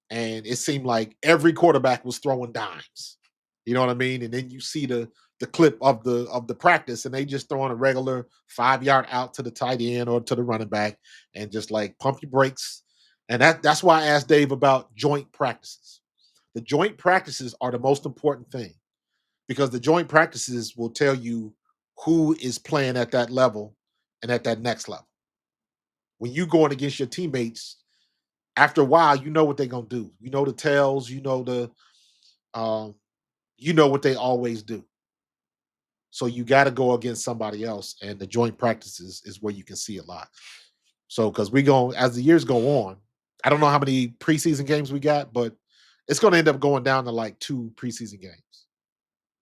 and it seemed like every quarterback was throwing dimes. You know what I mean? And then you see the clip of the practice, and they just throwing a regular 5-yard out to the tight end or to the running back, and just like pump your brakes. And that's why I asked Dave about joint practices. The joint practices are the most important thing because the joint practices will tell you who is playing at that level and at that next level. When you going against your teammates, after a while, you know what they're gonna do. You know the tells. Um, you know what they always do. So you got to go against somebody else, and the joint practices is where you can see a lot. So because we go as the years go on, I don't know how many preseason games we got, but it's going to end up going down to like 2 preseason games.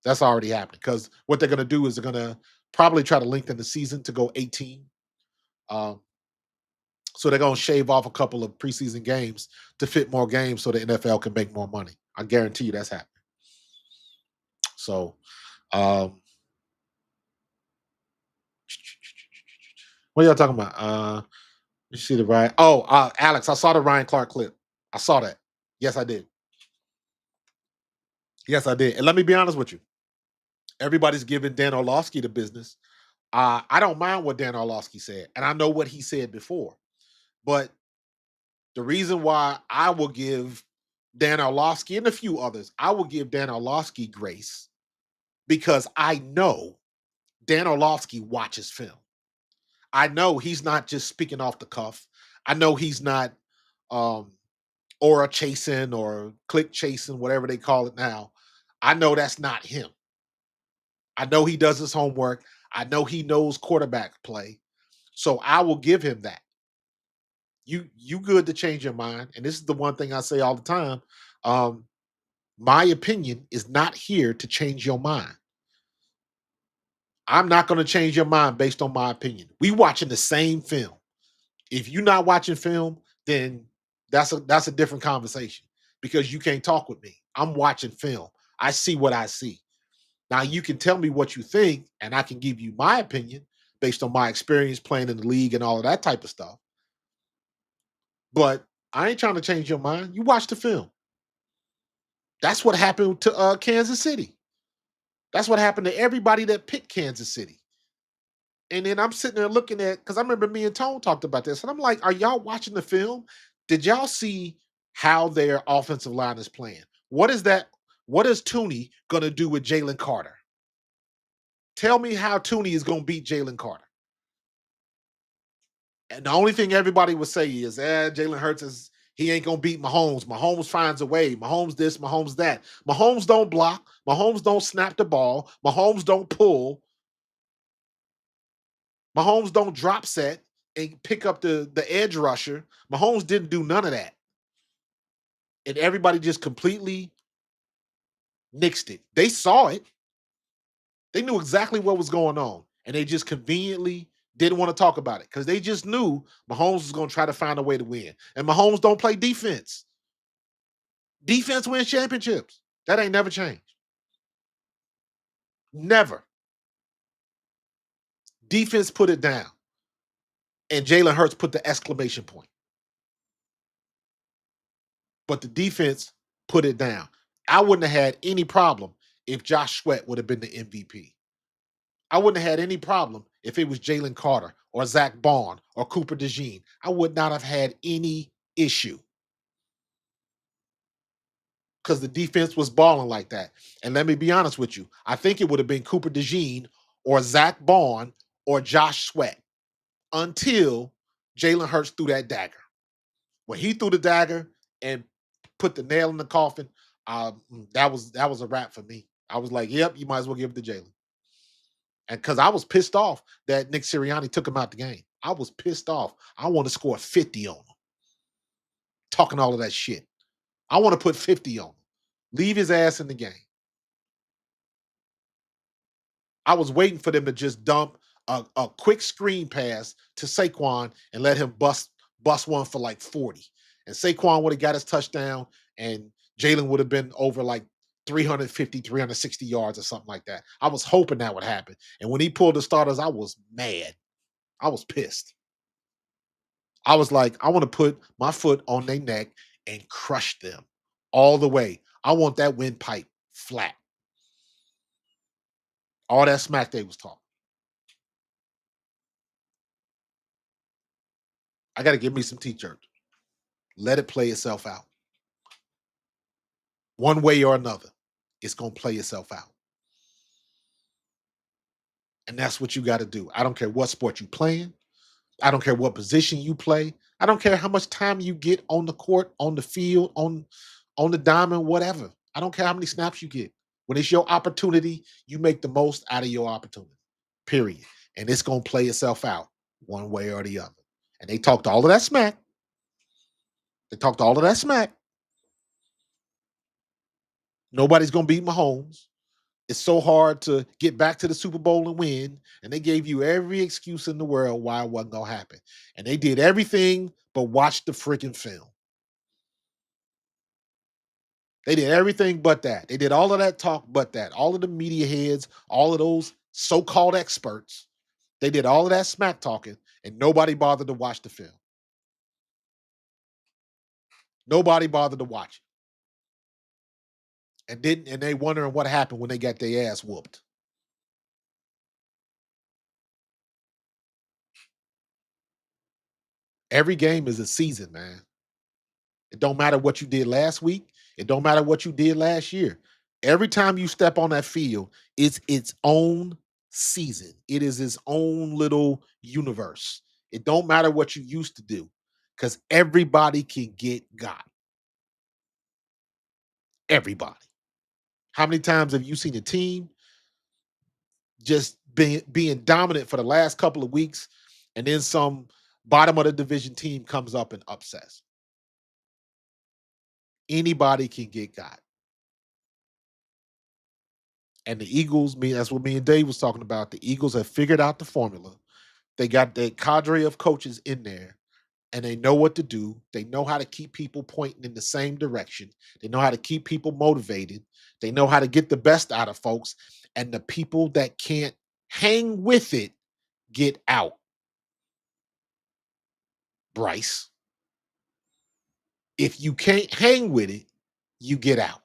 That's already happening because what they're going to do is they're going to probably try to lengthen the season to go 18. Um, so they're going to shave off a couple of preseason games to fit more games so the NFL can make more money. I guarantee you that's happening. So, what are y'all talking about? You see the Ryan? Oh, Alex, I saw the Ryan Clark clip. I saw that. Yes, I did. Yes, I did. And let me be honest with you. Everybody's giving Dan Orlovsky the business. I don't mind what Dan Orlovsky said, and I know what he said before. But the reason why I will give Dan Orlovsky and a few others, I will give Dan Orlovsky grace because I know Dan Orlovsky watches film. I know he's not just speaking off the cuff. I know he's not aura chasing or click chasing, whatever they call it now. I know that's not him. I know he does his homework. I know he knows quarterback play. So I will give him that. You good to change your mind. And this is the one thing I say all the time. My opinion is not here to change your mind. I'm not going to change your mind based on my opinion. We watching the same film. If you're not watching film, then that's a different conversation because you can't talk with me. I'm watching film. I see what I see. Now you can tell me what you think, and I can give you my opinion based on my experience playing in the league and all of that type of stuff. But I ain't trying to change your mind. You watch the film. That's what happened to Kansas City. That's what happened to everybody that picked Kansas City. And then I'm sitting there looking at because I remember me and Tone talked about this, and I'm like, "Are y'all watching the film? Did y'all see how their offensive line is playing? What is that? What is Tooney going to do with Jalen Carter? Tell me how Tooney is going to beat Jalen Carter." And the only thing everybody would say is, Jalen Hurts he ain't gonna beat Mahomes. Mahomes finds a way. Mahomes this, Mahomes that. Mahomes don't block. Mahomes don't snap the ball. Mahomes don't pull. Mahomes don't drop set and pick up the edge rusher. Mahomes didn't do none of that. And everybody just completely nixed it. They saw it. They knew exactly what was going on, and they just conveniently didn't want to talk about it because they just knew Mahomes was going to try to find a way to win. And Mahomes don't play defense. Defense wins championships. That ain't never changed. Never. Defense put it down. And Jalen Hurts put the exclamation point. But the defense put it down. I wouldn't have had any problem if Josh Sweat would have been the MVP. I wouldn't have had any problem if it was Jalen Carter or Zach Bond or Cooper DeJean. I would not have had any issue because the defense was balling like that. And let me be honest with you. I think it would have been Cooper DeJean or Zach Bond or Josh Sweat until Jalen Hurts threw that dagger. When he threw the dagger and put the nail in the coffin, that was a wrap for me. I was like, yep, you might as well give it to Jalen. And because I was pissed off that Nick Sirianni took him out the game. I was pissed off. I want to score 50 on him. Talking all of that shit. I want to put 50 on him. Leave his ass in the game. I was waiting for them to just dump a quick screen pass to Saquon and let him bust one for like 40. And Saquon would have got his touchdown and Jalen would have been over like 350, 360 yards or something like that. I was hoping that would happen. And when he pulled the starters, I was mad. I was pissed. I was like, I want to put my foot on their neck and crush them all the way. I want that windpipe flat. All that smack they was talking. I got to give me some t-shirts. Let it play itself out. One way or another, it's going to play itself out. And that's what you got to do. I don't care what sport you playing. I don't care what position you play. I don't care how much time you get on the court, on the field, on the diamond, whatever. I don't care how many snaps you get. When it's your opportunity, you make the most out of your opportunity. Period. And it's going to play itself out one way or the other. And they talked all of that smack. Nobody's going to beat Mahomes. It's so hard to get back to the Super Bowl and win. And they gave you every excuse in the world why it wasn't going to happen. And they did everything but watch the freaking film. They did everything but that. They did all of that talk but that. All of the media heads, all of those so-called experts, they did all of that smack talking, and nobody bothered to watch the film. Nobody bothered to watch it. And they wondering what happened when they got their ass whooped. Every game is a season, man. It don't matter what you did last week. It don't matter what you did last year. Every time you step on that field, it's its own season. It is its own little universe. It don't matter what you used to do because everybody can get got. Everybody. How many times have you seen a team just being dominant for the last couple of weeks and then some bottom of the division team comes up and upsets? Anybody can get got. And the Eagles, that's what me and Dave was talking about. The Eagles have figured out the formula. They got their cadre of coaches in there and they know what to do. They know how to keep people pointing in the same direction. They know how to keep people motivated. They know how to get the best out of folks. And the people that can't hang with it get out. Bryce. If you can't hang with it, you get out.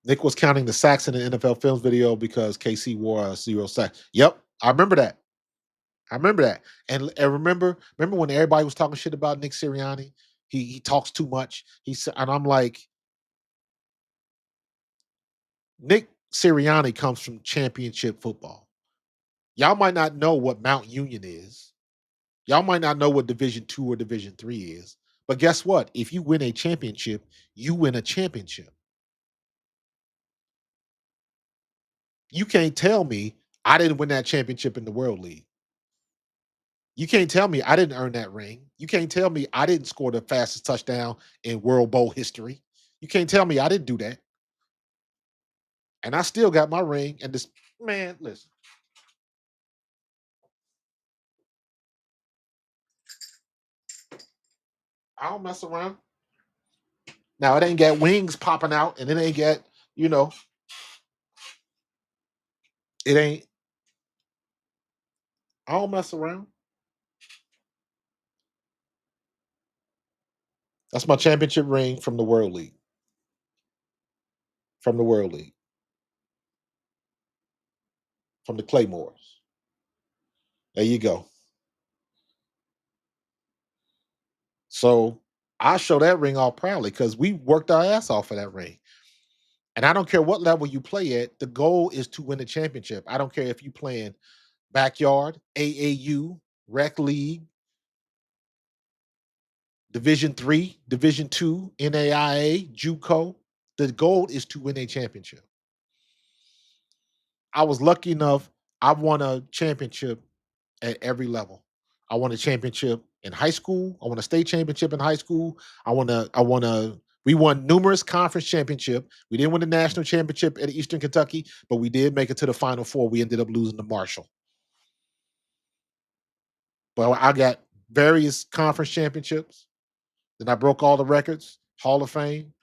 Nick was counting the sacks in the NFL Films video because KC wore a 0 sack. Yep, I remember that. And remember when everybody was talking shit about Nick Sirianni? He talks too much. And I'm like, Nick Sirianni comes from championship football. Y'all might not know what Mount Union is. Y'all might not know what Division 2 or Division 3 is. But guess what? If you win a championship, you win a championship. You can't tell me I didn't win that championship in the World League. You can't tell me I didn't earn that ring. You can't tell me I didn't score the fastest touchdown in World Bowl history. You can't tell me I didn't do that. And I still got my ring. And this man, listen, I don't mess around. Now it ain't got wings popping out, and it ain't got, you know, it ain't. I don't mess around. That's my championship ring from the World League. From the World League. From the Claymores. There you go. So I show that ring off proudly because we worked our ass off for that ring. And I don't care what level you play at, the goal is to win a championship. I don't care if you playing backyard, AAU, rec league, Division 3, Division 2, NAIA, JUCO. The goal is to win a championship. I was lucky enough, I won a championship at every level. I won a championship in high school. I won a state championship in high school. We won numerous conference championship. We didn't win the national championship at Eastern Kentucky, but we did make it to the Final Four. We ended up losing to Marshall. But I got various conference championships. Then I broke all the records, Hall of Fame.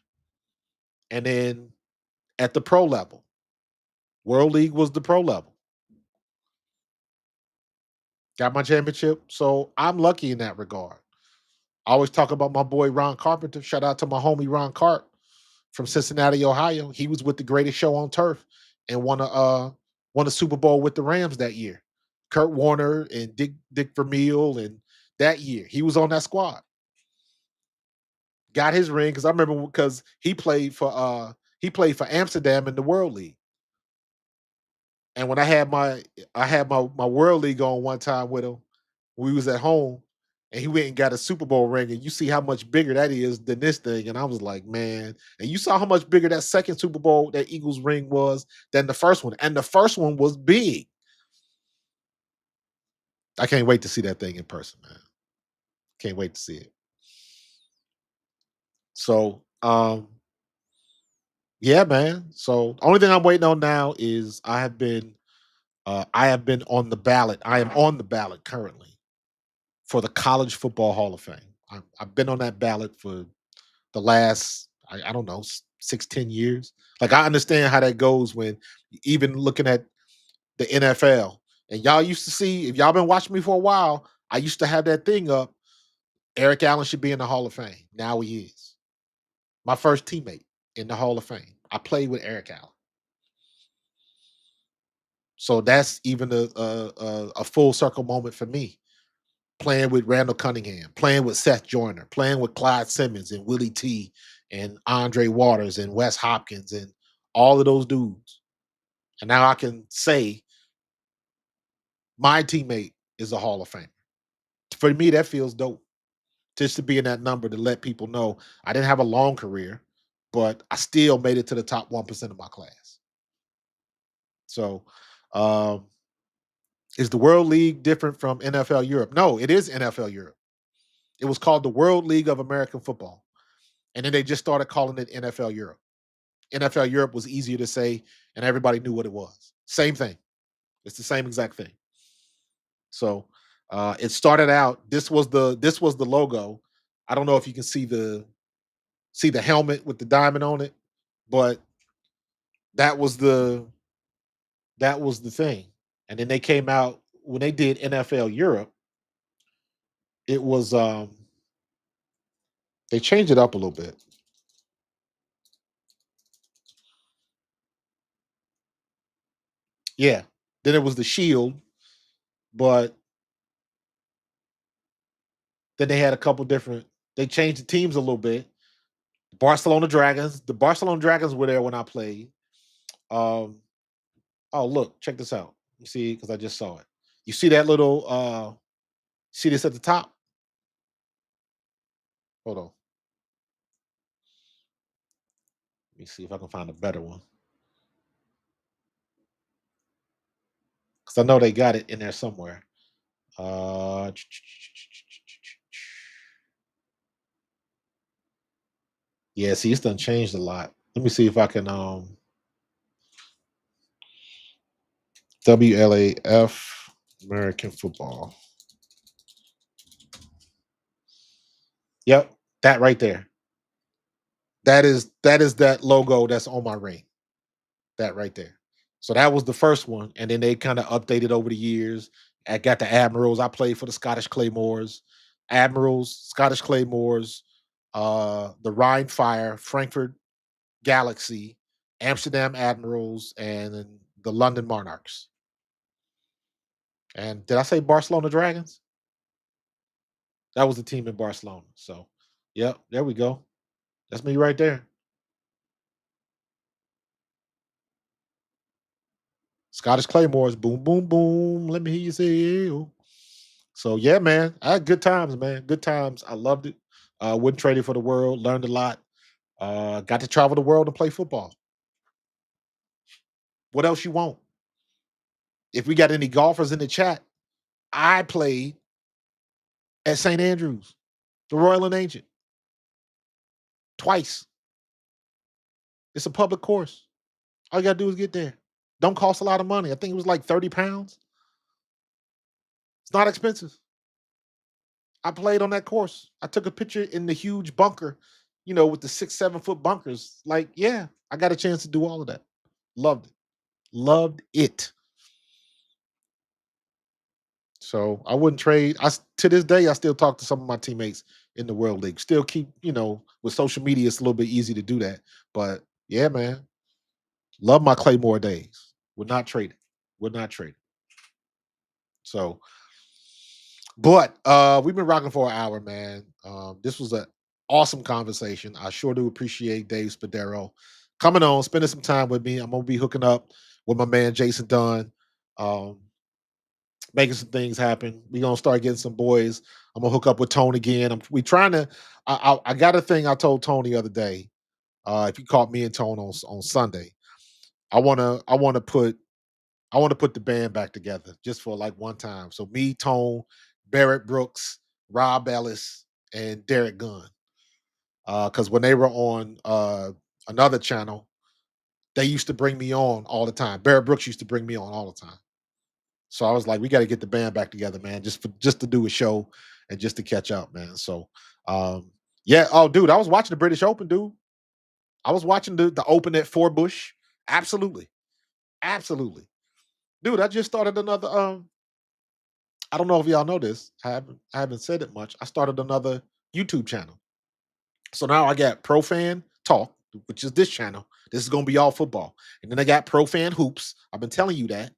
And then at the pro level, World League was the pro level. Got my championship. So I'm lucky in that regard. I always talk about my boy Ron Carpenter. Shout out to my homie Ron Cart from Cincinnati, Ohio. He was with the greatest show on turf and won a Super Bowl with the Rams that year. Kurt Warner and Dick Vermeil, and that year he was on that squad. Got his ring because I remember because he played for Amsterdam in the World League. And when I had my World League on one time with him, we was at home and he went and got a Super Bowl ring, and you see how much bigger that is than this thing. And I was like, man, and you saw how much bigger that second Super Bowl, that Eagles ring was than the first one. And the first one was big. I can't wait to see that thing in person, man. Can't wait to see it. So yeah, man. So only thing I'm waiting on now is I have been on the ballot. I am on the ballot currently for the College Football Hall of Fame. I've been on that ballot for the last, I don't know, 6, 10 years. Like I understand how that goes when even looking at the NFL. And y'all used to see, if y'all been watching me for a while, I used to have that thing up. Eric Allen should be in the Hall of Fame. Now he is. My first teammate in the Hall of Fame. I played with Eric Allen. So that's even a full circle moment for me. Playing with Randall Cunningham, playing with Seth Joyner, playing with Clyde Simmons and Willie T and Andre Waters and Wes Hopkins and all of those dudes. And now I can say my teammate is a Hall of Famer. For me, that feels dope. Just to be in that number to let people know I didn't have a long career, but I still made it to the top 1% of my class. So, um, is the World League different from NFL Europe? No, it is NFL Europe. It was called the World League of American Football. And then they just started calling it NFL Europe. NFL Europe was easier to say, and everybody knew what it was. Same thing. It's the same exact thing. So it started out. This was the logo. I don't know if you can see the helmet with the diamond on it, but that was the that was the thing. And then they came out when they did NFL Europe. It was they changed it up a little bit. Yeah. Then it was the shield, but then they had a couple different. They changed the teams a little bit. Barcelona Dragons. The Barcelona Dragons were there when I played. Um, oh look, check this out. You see, because I just saw it. You see that little see this at the top? Hold on. Let me see if I can find a better one. Because I know they got it in there somewhere. Uh, yeah, see, it's done changed a lot. Let me see if I can WLAF American football. Yep, that right there. That is that logo that's on my ring. That right there. So that was the first one, and then they kind of updated over the years. I got the Admirals. I played for the Scottish Claymores, Admirals, Scottish Claymores, the Rhine Fire, Frankfurt Galaxy, Amsterdam Admirals, and then the London Monarchs. And did I say Barcelona Dragons? That was the team in Barcelona. So, yep, there we go. That's me right there. Scottish Claymores, boom, boom, boom. Let me hear you say, "Ew." So yeah, man, I had good times, man. Good times. I loved it. Wouldn't trade it for the world. Learned a lot. Got to travel the world and play football. What else you want? If we got any golfers in the chat, I played at St. Andrews, the Royal and Ancient, twice. It's a public course. All you gotta do is get there. Don't cost a lot of money. I think it was like 30 pounds. It's not expensive. I played on that course. I took a picture in the huge bunker, with the 6, 7 foot bunkers. Like, yeah, I got a chance to do all of that. Loved it. Loved it. So I wouldn't trade. To this day, I still talk to some of my teammates in the World League. Still keep, with social media, it's a little bit easy to do that. But yeah, man, love my Claymore days. Would not trade it. Would not trade it. So, but we've been rocking for an hour, man. This was an awesome conversation. I sure do appreciate Dave Spadaro coming on, spending some time with me. I'm gonna be hooking up with my man Jason Dunn. Um, Making some things happen. We're gonna start getting some boys. I'm gonna hook up with Tone again. We trying to. I got a thing I told Tony the other day. If you caught me and Tone on Sunday, I want to put the band back together just for like one time. So me, Tone, Barrett Brooks, Rob Ellis, and Derek Gunn. Because when they were on another channel, they used to bring me on all the time. Barrett Brooks used to bring me on all the time. So I was like, we got to get the band back together, man, just to do a show and just to catch up, man. So yeah. Oh, dude, I was watching the British Open, dude. I was watching the Open at Four Bush. Absolutely. Absolutely. Dude, I just started another I don't know if y'all know this. I haven't said it much. I started another YouTube channel. So now I got Pro Fan Talk, which is this channel. This is gonna be all football. And then I got Pro Fan Hoops. I've been telling you that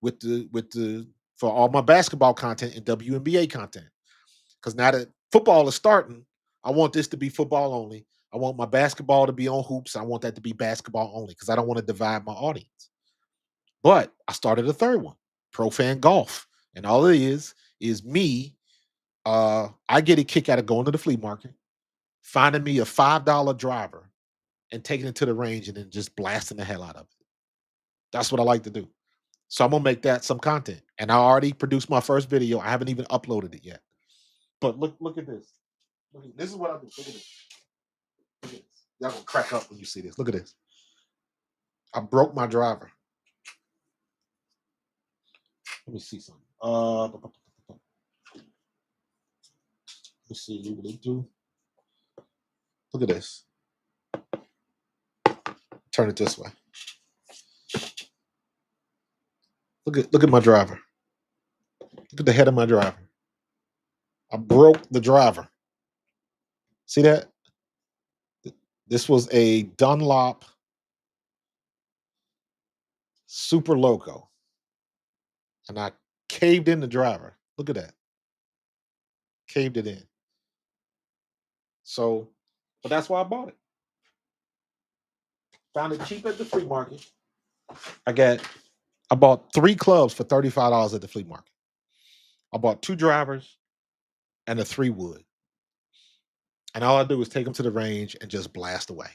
with the for all my basketball content and WNBA content. Because now that football is starting, I want this to be football only. I want my basketball to be on hoops. I want that to be basketball only because I don't want to divide my audience. But I started a third one, Pro Fan Golf. And all it is me. I get a kick out of going to the flea market, finding me a $5 driver and taking it to the range and then just blasting the hell out of it. That's what I like to do. So I'm gonna make that some content. And I already produced my first video. I haven't even uploaded it yet. But look at this. This is what I do. Look at this. Look at this. Y'all gonna crack up when you see this. Look at this. I broke my driver. Let me see something. Let me see what they do. Look at this. Turn it this way. Look at my driver. Look at the head of my driver. I broke the driver. See that? This was a Dunlop Super Loco. And I caved in the driver. Look at that. Caved it in. So, but that's why I bought it. Found it cheap at the flea market. I bought 3 clubs for $35 at the flea market. I bought 2 drivers and a 3-wood. And all I do is take them to the range and just blast away.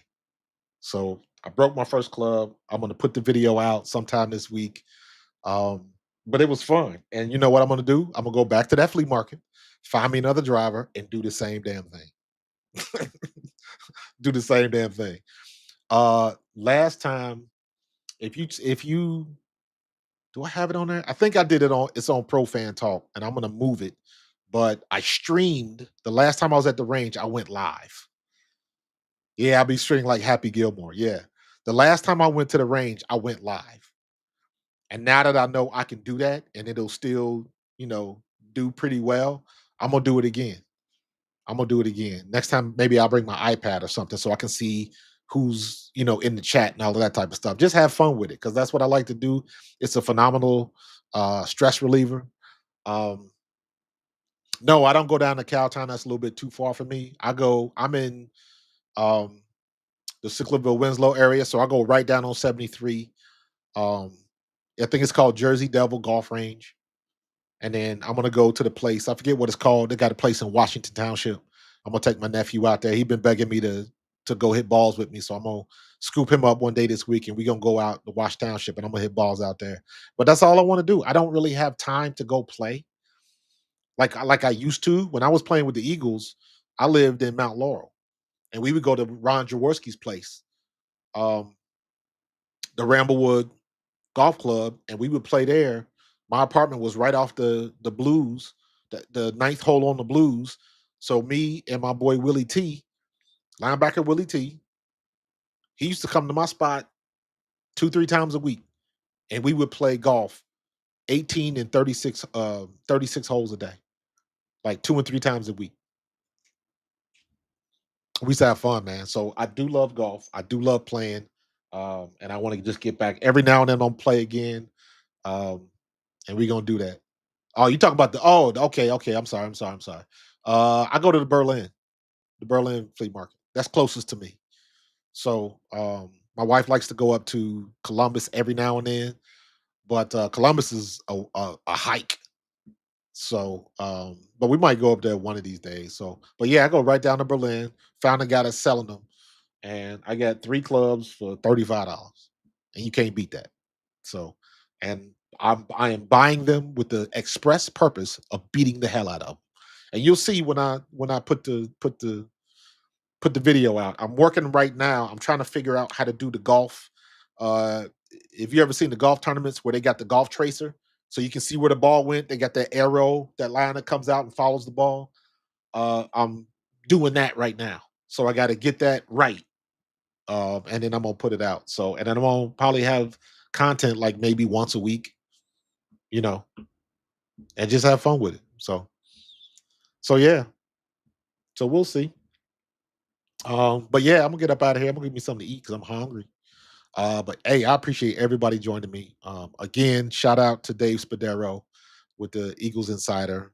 So I broke my first club. I'm gonna put the video out sometime this week. Um, but it was fun. And you know what I'm gonna do? I'm gonna go back to that flea market, find me another driver, and do the same damn thing. Do the same damn thing. Last time, if you do I have it on there? I think I did it on it's on Pro Fan Talk, and I'm gonna move it. But I streamed the last time I was at the range, I went live. Yeah, I'll be streaming like Happy Gilmore. Yeah. The last time I went to the range, I went live. And now that I know I can do that and it'll still, you know, do pretty well, I'm gonna do it again. I'm gonna do it again. Next time, maybe I'll bring my iPad or something so I can see who's, in the chat and all of that type of stuff. Just have fun with it because that's what I like to do. It's a phenomenal stress reliever. Um, no, I don't go down to Cowtown. That's a little bit too far for me. I'm in um the Sicklerville Winslow area, so I go right down on 73. Um, I think it's called Jersey Devil Golf Range. And then I'm gonna go to the place. I forget what it's called. They got a place in Washington Township. I'm gonna take my nephew out there. He's been begging me to go hit balls with me. So I'm gonna scoop him up one day this week and we're gonna go out to Wash Township and I'm gonna hit balls out there. But that's all I want to do. I don't really have time to go play like I used to. When I was playing with the Eagles, I lived in Mount Laurel and we would go to Ron Jaworski's place, um, the Ramblewood Golf Club, and we would play there. My apartment was right off the blues, the ninth hole on the blues. So me and my boy Willie T, linebacker Willie T, he used to come to my spot 2, 3 times a week, and we would play golf 18 and 36 holes a day, like 2 and 3 times a week. We used to have fun, man. So I do love golf. I do love playing, and I want to just get back every now and then. I'm play again, um, and we're gonna do that. Oh, you talking about the okay, okay. I'm sorry. I go to the Berlin flea market. That's closest to me. So my wife likes to go up to Columbus every now and then, but Columbus is a hike. So but we might go up there one of these days. So but yeah, I go right down to Berlin, found a guy that's selling them, and I got 3 clubs for $35. And you can't beat that. So, and I am buying them with the express purpose of beating the hell out of them. And you'll see when I put the video out. I'm working right now. I'm trying to figure out how to do the golf. Uh, if you ever seen the golf tournaments where they got the golf tracer, so you can see where the ball went. They got that arrow, that line that comes out and follows the ball. I'm doing that right now, so I got to get that right, and then I'm gonna put it out. So, and then I'm gonna probably have content like maybe once a week, you know, and just have fun with it. So yeah. So we'll see. But yeah, I'm gonna get up out of here. I'm gonna give me something to eat because I'm hungry. But hey, I appreciate everybody joining me. Again, shout out to Dave Spadaro with the Eagles Insider.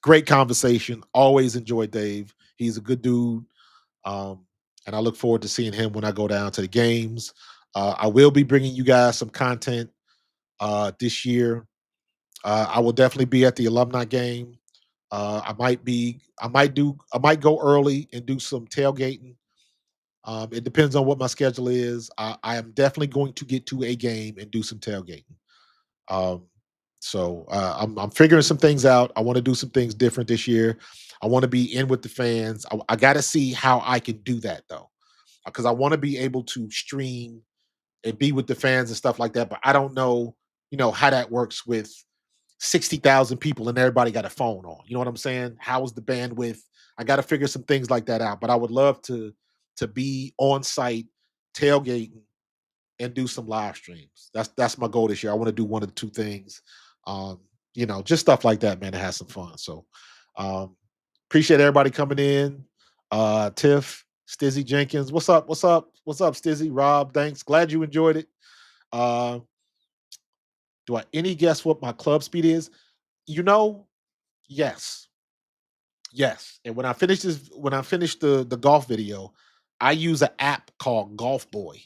Great conversation. Always enjoy Dave. He's a good dude. Um, and I look forward to seeing him when I go down to the games. I will be bringing you guys some content this year. I will definitely be at the alumni game. I might go early and do some tailgating. It depends on what my schedule is. I am definitely going to get to a game and do some tailgating. Um, I'm figuring some things out. I want to do some things different this year. I want to be in with the fans. I got to see how I can do that though, because I want to be able to stream and be with the fans and stuff like that. But I don't know, how that works with 60,000 people and everybody got a phone on. You know what I'm saying? How is the bandwidth? I got to figure some things like that out. But I would love to be on site tailgating and do some live streams. That's my goal this year. I want to do one of the two things. Just stuff like that, man, to have some fun. So um appreciate everybody coming in. Tiff, Stizzy Jenkins. What's up? What's up? What's up, Stizzy? Rob, thanks. Glad you enjoyed it. Uh do I any guess what my club speed is? You know, yes. Yes. And when I finish the golf video, I use an app called Golf Boy.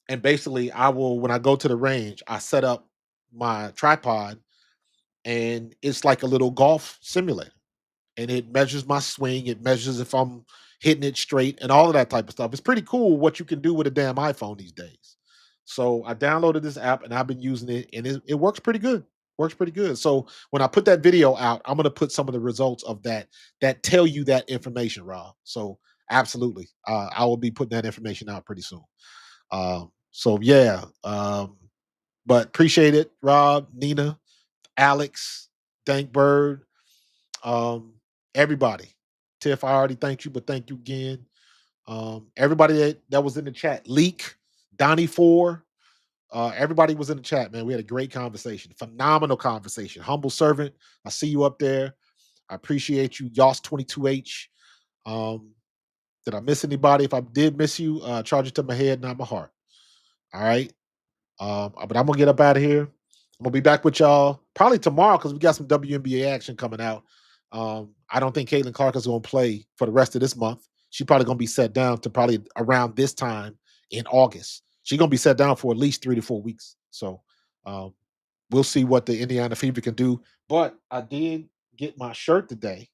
And basically I will when I go to the range, I set up my tripod and it's like a little golf simulator. And it measures my swing, it measures if I'm hitting it straight and all of that type of stuff. It's pretty cool what you can do with a damn iPhone these days. So I downloaded this app and I've been using it, and it works pretty good. Works pretty good. So when I put that video out, I'm gonna put some of the results of that tell you that information, Rob. So absolutely, I will be putting that information out pretty soon. So yeah, but appreciate it, Rob, Nina, Alex, Dank Bird, um, everybody. Tiff, I already thanked you, but thank you again. Everybody that was in the chat, Leak, Donnie Four, everybody was in the chat, man. We had a great conversation, phenomenal conversation. Humble servant, I see you up there. I appreciate you, Yoss22H. Um, did I miss anybody? If I did miss you, charge it to my head, not my heart. All right. But I'm gonna get up out of here. I'm gonna be back with y'all probably tomorrow because we got some WNBA action coming out. I don't think Caitlin Clark is gonna play for the rest of this month. She's probably gonna be set down to probably around this time in August. She's gonna be set down for at least 3 to 4 weeks. So um, we'll see what the Indiana Fever can do. But I did get my shirt today.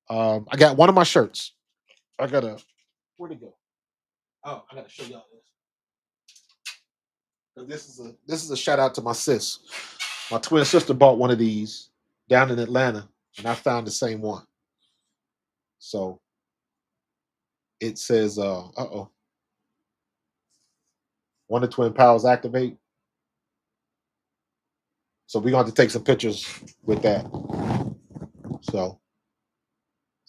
I got one of my shirts. I gotta where'd it go? Oh, I gotta show y'all this. This is a shout out to my sis. My twin sister bought one of these down in Atlanta, and I found the same one. So it says, oh, one of twin powers activate. So we're going to take some pictures with that. So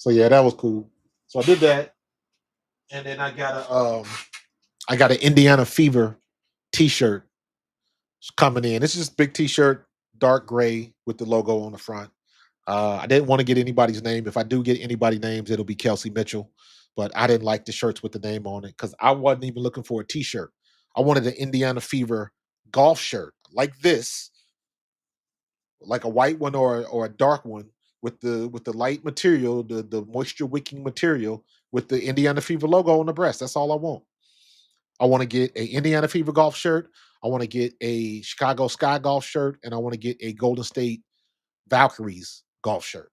yeah, that was cool. So I did that, and then I got an Indiana Fever T-shirt coming in. It's just big T-shirt, dark gray with the logo on the front. I didn't want to get anybody's name. If I do get anybody's names, it'll be Kelsey Mitchell. But I didn't like the shirts with the name on it because I wasn't even looking for a T-shirt. I wanted an Indiana Fever golf shirt like this, like a white one or a dark one with the light material, the moisture wicking material with the Indiana Fever logo on the breast. That's all I want. I want to get a Indiana Fever golf shirt. I want to get a Chicago Sky golf shirt, and I want to get a Golden State Valkyries golf shirt.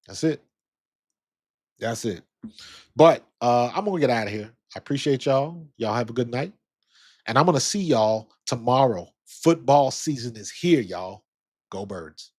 That's it. That's it. But I'm gonna get out of here. I appreciate y'all. Y'all have a good night. And I'm gonna see y'all tomorrow. Football season is here, y'all. Go Birds.